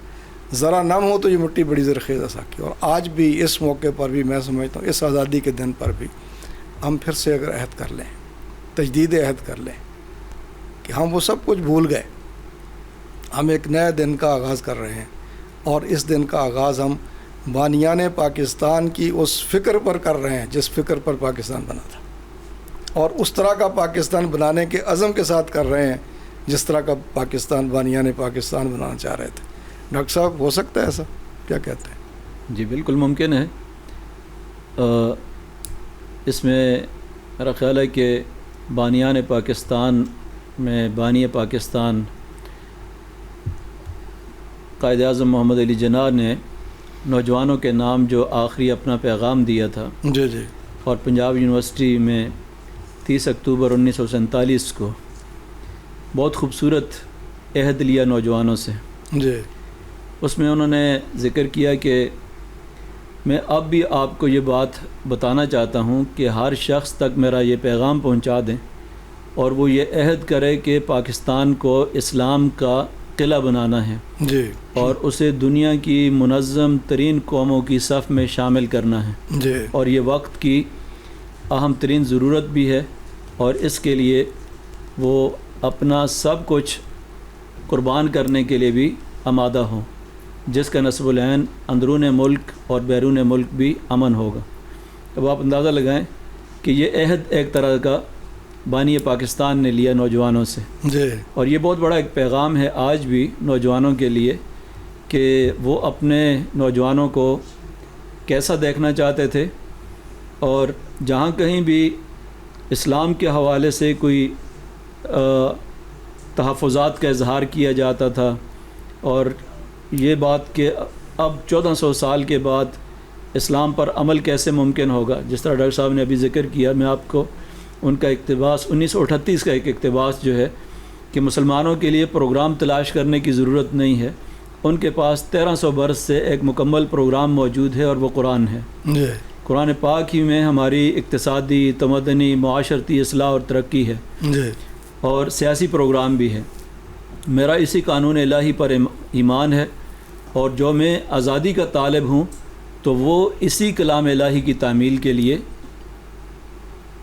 ذرا نم ہو تو یہ مٹی بڑی زرخیز ساکی۔ اور آج بھی اس موقع پر بھی میں سمجھتا ہوں اس آزادی کے دن پر بھی ہم پھر سے اگر عہد کر لیں، تجدید عہد کر لیں کہ ہم وہ سب کچھ بھول گئے، ہم ایک نئے دن کا آغاز کر رہے ہیں، اور اس دن کا آغاز ہم بانیان پاکستان کی اس فکر پر کر رہے ہیں جس فکر پر پاکستان بنا تھا، اور اس طرح کا پاکستان بنانے کے عزم کے ساتھ کر رہے ہیں جس طرح کا پاکستان بانیان پاکستان بنانا چاہ رہے تھے۔ ڈاکٹر صاحب ہو سکتا ہے ایسا؟ کیا کہتے ہیں؟ جی بالکل ممکن ہے۔ اس میں میرا خیال ہے کہ بانیان پاکستان میں بانی پاکستان قائد اعظم محمد علی جناح نے نوجوانوں کے نام جو آخری اپنا پیغام دیا تھا، جی جی، اور پنجاب یونیورسٹی میں 30 اکتوبر 1947 کو بہت خوبصورت عہد لیا نوجوانوں سے، جی، اس میں انہوں نے ذکر کیا کہ میں اب بھی آپ کو یہ بات بتانا چاہتا ہوں کہ ہر شخص تک میرا یہ پیغام پہنچا دیں، اور وہ یہ عہد کرے کہ پاکستان کو اسلام کا قلعہ بنانا ہے، جی، اور اسے دنیا کی منظم ترین قوموں کی صف میں شامل کرنا ہے، جی، اور یہ وقت کی اہم ترین ضرورت بھی ہے، اور اس کے لیے وہ اپنا سب کچھ قربان کرنے کے لیے بھی آمادہ ہوں، جس کا نصب العین اندرون ملک اور بیرون ملک بھی امن ہوگا۔ اب آپ اندازہ لگائیں کہ یہ عہد ایک طرح کا بانی پاکستان نے لیا نوجوانوں سے، جی، اور یہ بہت بڑا ایک پیغام ہے آج بھی نوجوانوں کے لیے کہ وہ اپنے نوجوانوں کو کیسا دیکھنا چاہتے تھے، اور جہاں کہیں بھی اسلام کے حوالے سے کوئی تحفظات کا اظہار کیا جاتا تھا، اور یہ بات کہ اب 1400 سال کے بعد اسلام پر عمل کیسے ممکن ہوگا، جس طرح ڈاکٹر صاحب نے ابھی ذکر کیا، میں آپ کو ان کا اقتباس 1938 کا ایک اقتباس جو ہے کہ مسلمانوں کے لیے پروگرام تلاش کرنے کی ضرورت نہیں ہے، ان کے پاس 1300 برس سے ایک مکمل پروگرام موجود ہے اور وہ قرآن ہے. جی. قرآن پاک ہی میں ہماری اقتصادی، تمدنی، معاشرتی اصلاح اور ترقی ہے. جی. اور سیاسی پروگرام بھی ہے. میرا اسی قانون الہی پر ایمان ہے، اور جو میں آزادی کا طالب ہوں تو وہ اسی کلام الہی کی تعمیل کے لیے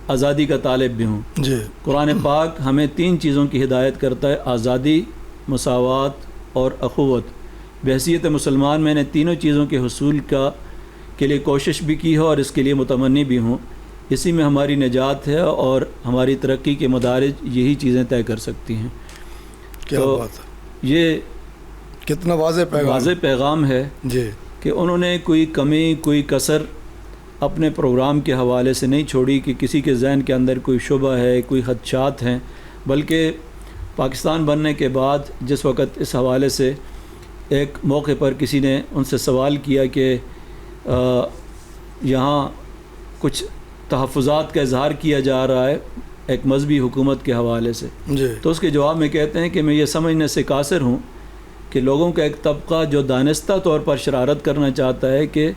آزادی کا طالب بھی ہوں. جی. قرآن پاک ہمیں 3 چیزوں کی ہدایت کرتا ہے: آزادی، مساوات اور اخوت. بحیثیت مسلمان میں نے تینوں چیزوں کے حصول کے لیے کوشش بھی کی ہے اور اس کے لیے متمنی بھی ہوں. اسی میں ہماری نجات ہے اور ہماری ترقی کے مدارج یہی چیزیں طے کر سکتی ہیں. کیا تو بات ہے، یہ کتنا واضح پیغام ہے جی کہ انہوں نے کوئی کمی، کوئی کسر اپنے پروگرام کے حوالے سے نہیں چھوڑی کہ کسی کے ذہن کے اندر کوئی شبہ ہے، کوئی خدشات ہیں. بلکہ پاکستان بننے کے بعد جس وقت اس حوالے سے ایک موقع پر کسی نے ان سے سوال کیا کہ یہاں کچھ تحفظات کا اظہار کیا جا رہا ہے ایک مذہبی حکومت کے حوالے سے، جی تو اس کے جواب میں کہتے ہیں کہ میں یہ سمجھنے سے قاصر ہوں کہ لوگوں کا ایک طبقہ جو دانستہ طور پر شرارت کرنا چاہتا ہے کہ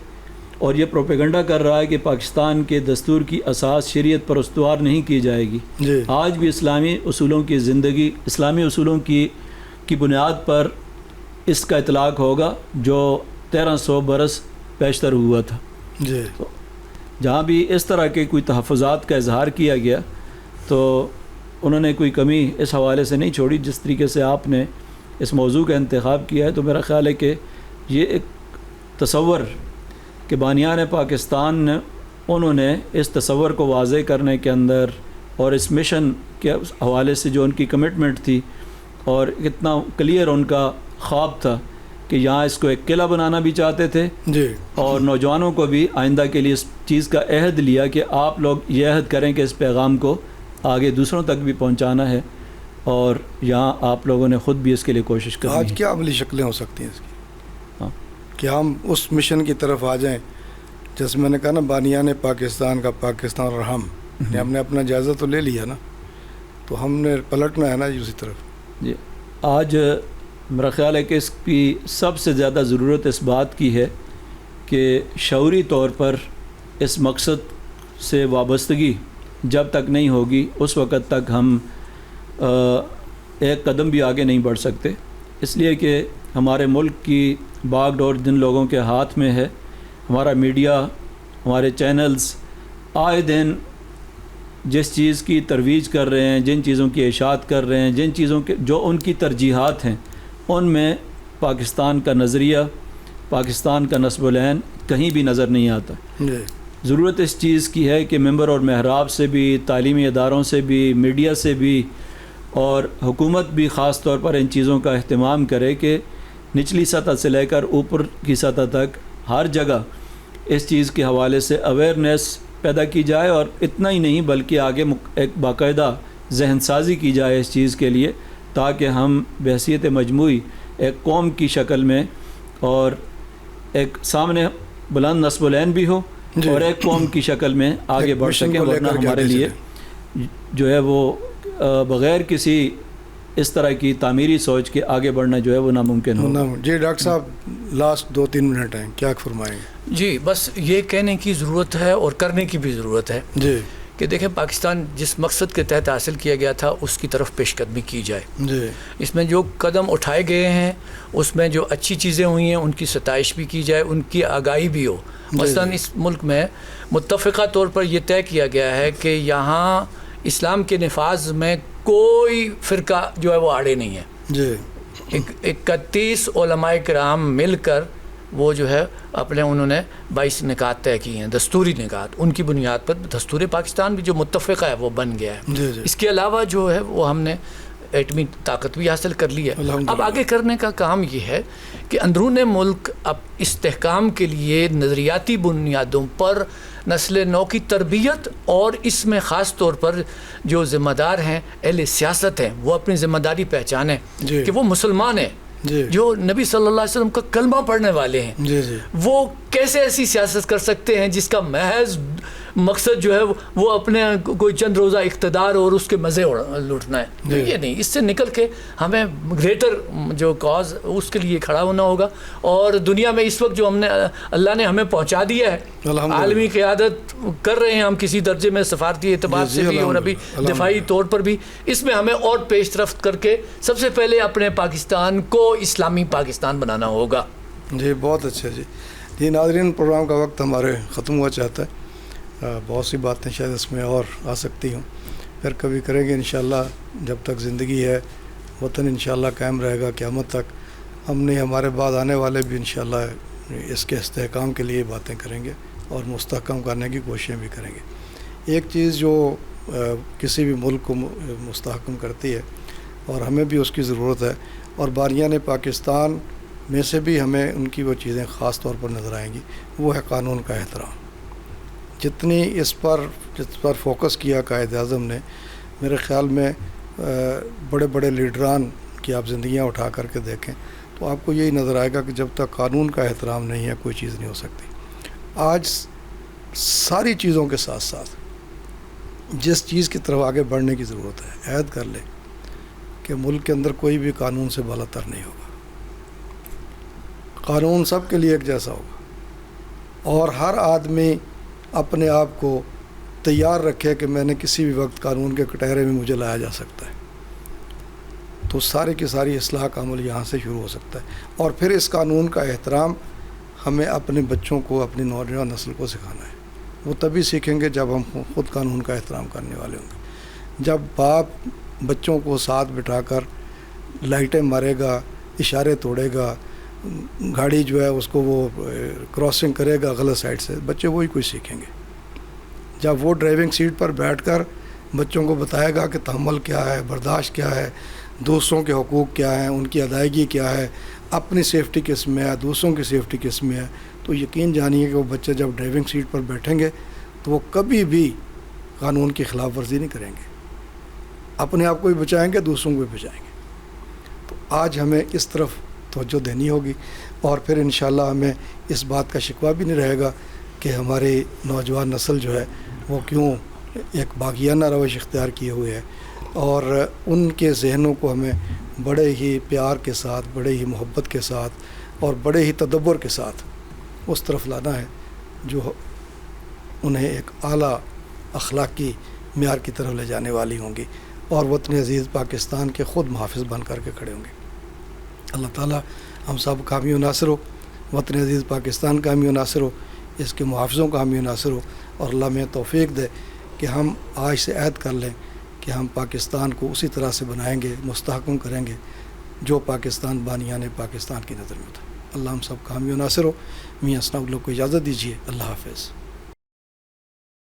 اور یہ پروپیگنڈا کر رہا ہے کہ پاکستان کے دستور کی اساس شریعت پر استوار نہیں کی جائے گی. جی. آج بھی اسلامی اصولوں کی زندگی، اسلامی اصولوں کی بنیاد پر اس کا اطلاق ہوگا جو 1300 برس پیشتر ہوا تھا. جی. تو جہاں بھی اس طرح کے کوئی تحفظات کا اظہار کیا گیا تو انہوں نے کوئی کمی اس حوالے سے نہیں چھوڑی. جس طریقے سے آپ نے اس موضوع کا انتخاب کیا ہے تو میرا خیال ہے کہ یہ ایک تصور کہ بانیان پاکستان نے انہوں نے اس تصور کو واضح کرنے کے اندر اور اس مشن کے حوالے سے جو ان کی کمٹمنٹ تھی اور اتنا کلیئر ان کا خواب تھا کہ یہاں اس کو ایک قلعہ بنانا بھی چاہتے تھے جی. اور نوجوانوں کو بھی آئندہ کے لیے اس چیز کا عہد لیا کہ آپ لوگ یہ عہد کریں کہ اس پیغام کو آگے دوسروں تک بھی پہنچانا ہے اور یہاں آپ لوگوں نے خود بھی اس کے لیے کوشش کرنی ہے. آج کیا عملی شکلیں ہو سکتی ہیں اس کی ہاں. کہ ہم اس مشن کی طرف آ جائیں جیسے میں نے کہا نا، بانیان پاکستان کا پاکستان اور ہم نے اپنا جائزہ تو لے لیا نا، تو ہم نے پلٹنا ہے نا اسی طرف. جی. آج میرا خیال ہے کہ اس کی سب سے زیادہ ضرورت اس بات کی ہے کہ شعوری طور پر اس مقصد سے وابستگی جب تک نہیں ہوگی اس وقت تک ہم ایک قدم بھی آگے نہیں بڑھ سکتے. اس لیے کہ ہمارے ملک کی باغ ڈور جن لوگوں کے ہاتھ میں ہے، ہمارا میڈیا، ہمارے چینلز آئے دن جس چیز کی ترویج کر رہے ہیں، جن چیزوں کی اشاعت کر رہے ہیں، جن چیزوں کے جو ان کی ترجیحات ہیں، ان میں پاکستان کا نظریہ، پاکستان کا نصب العین کہیں بھی نظر نہیں آتا. جی. ضرورت اس چیز کی ہے کہ ممبر اور محراب سے بھی، تعلیمی اداروں سے بھی، میڈیا سے بھی اور حکومت بھی خاص طور پر ان چیزوں کا اہتمام کرے کہ نچلی سطح سے لے کر اوپر کی سطح تک ہر جگہ اس چیز کے حوالے سے اویئرنیس پیدا کی جائے. اور اتنا ہی نہیں بلکہ آگے ایک باقاعدہ ذہن سازی کی جائے اس چیز کے لیے، تاکہ ہم بحیثیت مجموعی ایک قوم کی شکل میں اور ایک سامنے بلند نصب العین بھی ہو جی. اور ایک قوم کی شکل میں آگے بڑھ سکیں. ورنہ ہمارے لیے جو ہے وہ بغیر کسی اس طرح کی تعمیری سوچ کے آگے بڑھنا جو ہے وہ ناممکن ہو. جی ڈاکٹر صاحب لاسٹ 2-3 منٹ ہیں، کیا فرمائیں گے؟ جی بس یہ کہنے کی ضرورت ہے اور کرنے کی بھی ضرورت ہے جی کہ دیکھیں پاکستان جس مقصد کے تحت حاصل کیا گیا تھا اس کی طرف پیش قدمی کی جائے. جی. اس میں جو قدم اٹھائے گئے ہیں اس میں جو اچھی چیزیں ہوئی ہیں ان کی ستائش بھی کی جائے، ان کی آگاہی بھی ہو. مثلاً اس ملک میں متفقہ طور پر یہ طے کیا گیا ہے کہ یہاں اسلام کے نفاذ میں کوئی فرقہ جو ہے وہ آڑے نہیں ہے. جی. 31 علماء کرام مل کر وہ جو ہے اپنے انہوں نے 22 نکات طے کی ہیں، دستوری نکات. ان کی بنیاد پر دستور پاکستان بھی جو متفقہ ہے وہ بن گیا ہے. جی جی. اس کے علاوہ جو ہے وہ ہم نے ایٹمی طاقت بھی حاصل کر لی ہے. اب آگے کرنے کا کام یہ ہے کہ اندرون ملک اب استحکام کے لیے نظریاتی بنیادوں پر نسل نو کی تربیت اور اس میں خاص طور پر جو ذمہ دار ہیں اہل سیاست ہیں وہ اپنی ذمہ داری پہچانیں کہ وہ مسلمان ہیں جو نبی صلی اللہ علیہ وسلم کا کلمہ پڑھنے والے ہیں. وہ کیسے ایسی سیاست کر سکتے ہیں جس کا محض مقصد جو ہے وہ اپنے کوئی چند روزہ اقتدار اور اس کے مزے لوٹنا ہے. تو یہ نہیں، اس سے نکل کے ہمیں گریٹر جو کاز اس کے لیے کھڑا ہونا ہوگا. اور دنیا میں اس وقت جو ہم نے اللہ نے ہمیں پہنچا دیا ہے، عالمی قیادت کر رہے ہیں ہم کسی درجے میں، سفارتی اعتبار سے بھی اور ابھی دفاعی طور پر بھی، اس میں ہمیں اور پیش رفت کر کے سب سے پہلے اپنے پاکستان کو اسلامی پاکستان بنانا ہوگا. جی بہت اچھا. جی ناظرین، پروگرام کا وقت ہمارے ختم ہوا چاہتا ہے. بہت سی باتیں شاید اس میں اور آ سکتی ہوں، پھر کبھی کریں گے انشاءاللہ. جب تک زندگی ہے وطن انشاءاللہ قائم رہے گا قیامت تک. ہم نے ہمارے بعد آنے والے بھی انشاءاللہ اس کے استحکام کے لیے باتیں کریں گے اور مستحکم کرنے کی کوششیں بھی کریں گے. ایک چیز جو کسی بھی ملک کو مستحکم کرتی ہے اور ہمیں بھی اس کی ضرورت ہے، اور باریان پاکستان میں سے بھی ہمیں ان کی وہ چیزیں خاص طور پر نظر آئیں گی، وہ ہے قانون کا احترام. جتنی جس پر فوکس کیا قائد اعظم نے، میرے خیال میں بڑے بڑے لیڈران کی آپ زندگیاں اٹھا کر کے دیکھیں تو آپ کو یہی نظر آئے گا کہ جب تک قانون کا احترام نہیں ہے کوئی چیز نہیں ہو سکتی. آج ساری چیزوں کے ساتھ ساتھ جس چیز کی طرف آگے بڑھنے کی ضرورت ہے، عہد کر لیں کہ ملک کے اندر کوئی بھی قانون سے بالا تر نہیں ہوگا. قانون سب کے لیے ایک جیسا ہوگا، اور ہر آدمی اپنے آپ کو تیار رکھے کہ میں نے کسی بھی وقت قانون کے کٹہرے میں مجھے لایا جا سکتا ہے. تو سارے کی ساری اصلاح کا عمل یہاں سے شروع ہو سکتا ہے. اور پھر اس قانون کا احترام ہمیں اپنے بچوں کو، اپنی نوجوان نسل کو سکھانا ہے. وہ تبھی سیکھیں گے جب ہم خود قانون کا احترام کرنے والے ہوں گے. جب باپ بچوں کو ساتھ بٹھا کر لائٹیں مارے گا، اشارے توڑے گا، گاڑی جو ہے اس کو وہ کراسنگ کرے گا غلط سائڈ سے، بچے وہی کچھ سیکھیں گے. جب وہ ڈرائیونگ سیٹ پر بیٹھ کر بچوں کو بتائے گا کہ تحمل کیا ہے، برداشت کیا ہے، دوسروں کے حقوق کیا ہیں، ان کی ادائیگی کیا ہے، اپنی سیفٹی کس میں ہے، دوسروں کی سیفٹی کس میں ہے، تو یقین جانیے کہ وہ بچے جب ڈرائیونگ سیٹ پر بیٹھیں گے تو وہ کبھی بھی قانون کی خلاف ورزی نہیں کریں گے. اپنے آپ کو بھی بچائیں گے، دوسروں کو بھی بچائیں گے. تو آج ہمیں اس طرف توجہ دینی ہوگی، اور پھر انشاءاللہ ہمیں اس بات کا شکوہ بھی نہیں رہے گا کہ ہماری نوجوان نسل جو ہے وہ کیوں ایک باغیانہ روش اختیار کیے ہوئے ہے. اور ان کے ذہنوں کو ہمیں بڑے ہی پیار کے ساتھ، بڑے ہی محبت کے ساتھ اور بڑے ہی تدبر کے ساتھ اس طرف لانا ہے جو انہیں ایک اعلیٰ اخلاقی معیار کی طرف لے جانے والی ہوں گی، اور وطن عزیز پاکستان کے خود محافظ بن کر کے کھڑے ہوں گے. اللہ تعالیٰ ہم سب کا حامی و ناصر ہو، وطن عزیز پاکستان کا حامی و ناصر ہو، اس کے محافظوں کا حامی و ناصر ہو، اور اللہ میں توفیق دے کہ ہم آج سے عہد کر لیں کہ ہم پاکستان کو اسی طرح سے بنائیں گے، مستحکم کریں گے جو پاکستان بانیان پاکستان کی نظر میں تھا. اللہ ہم سب کا حامی و ناصر ہو. میاں اسناء اللہ کو اجازت دیجیے. اللہ حافظ.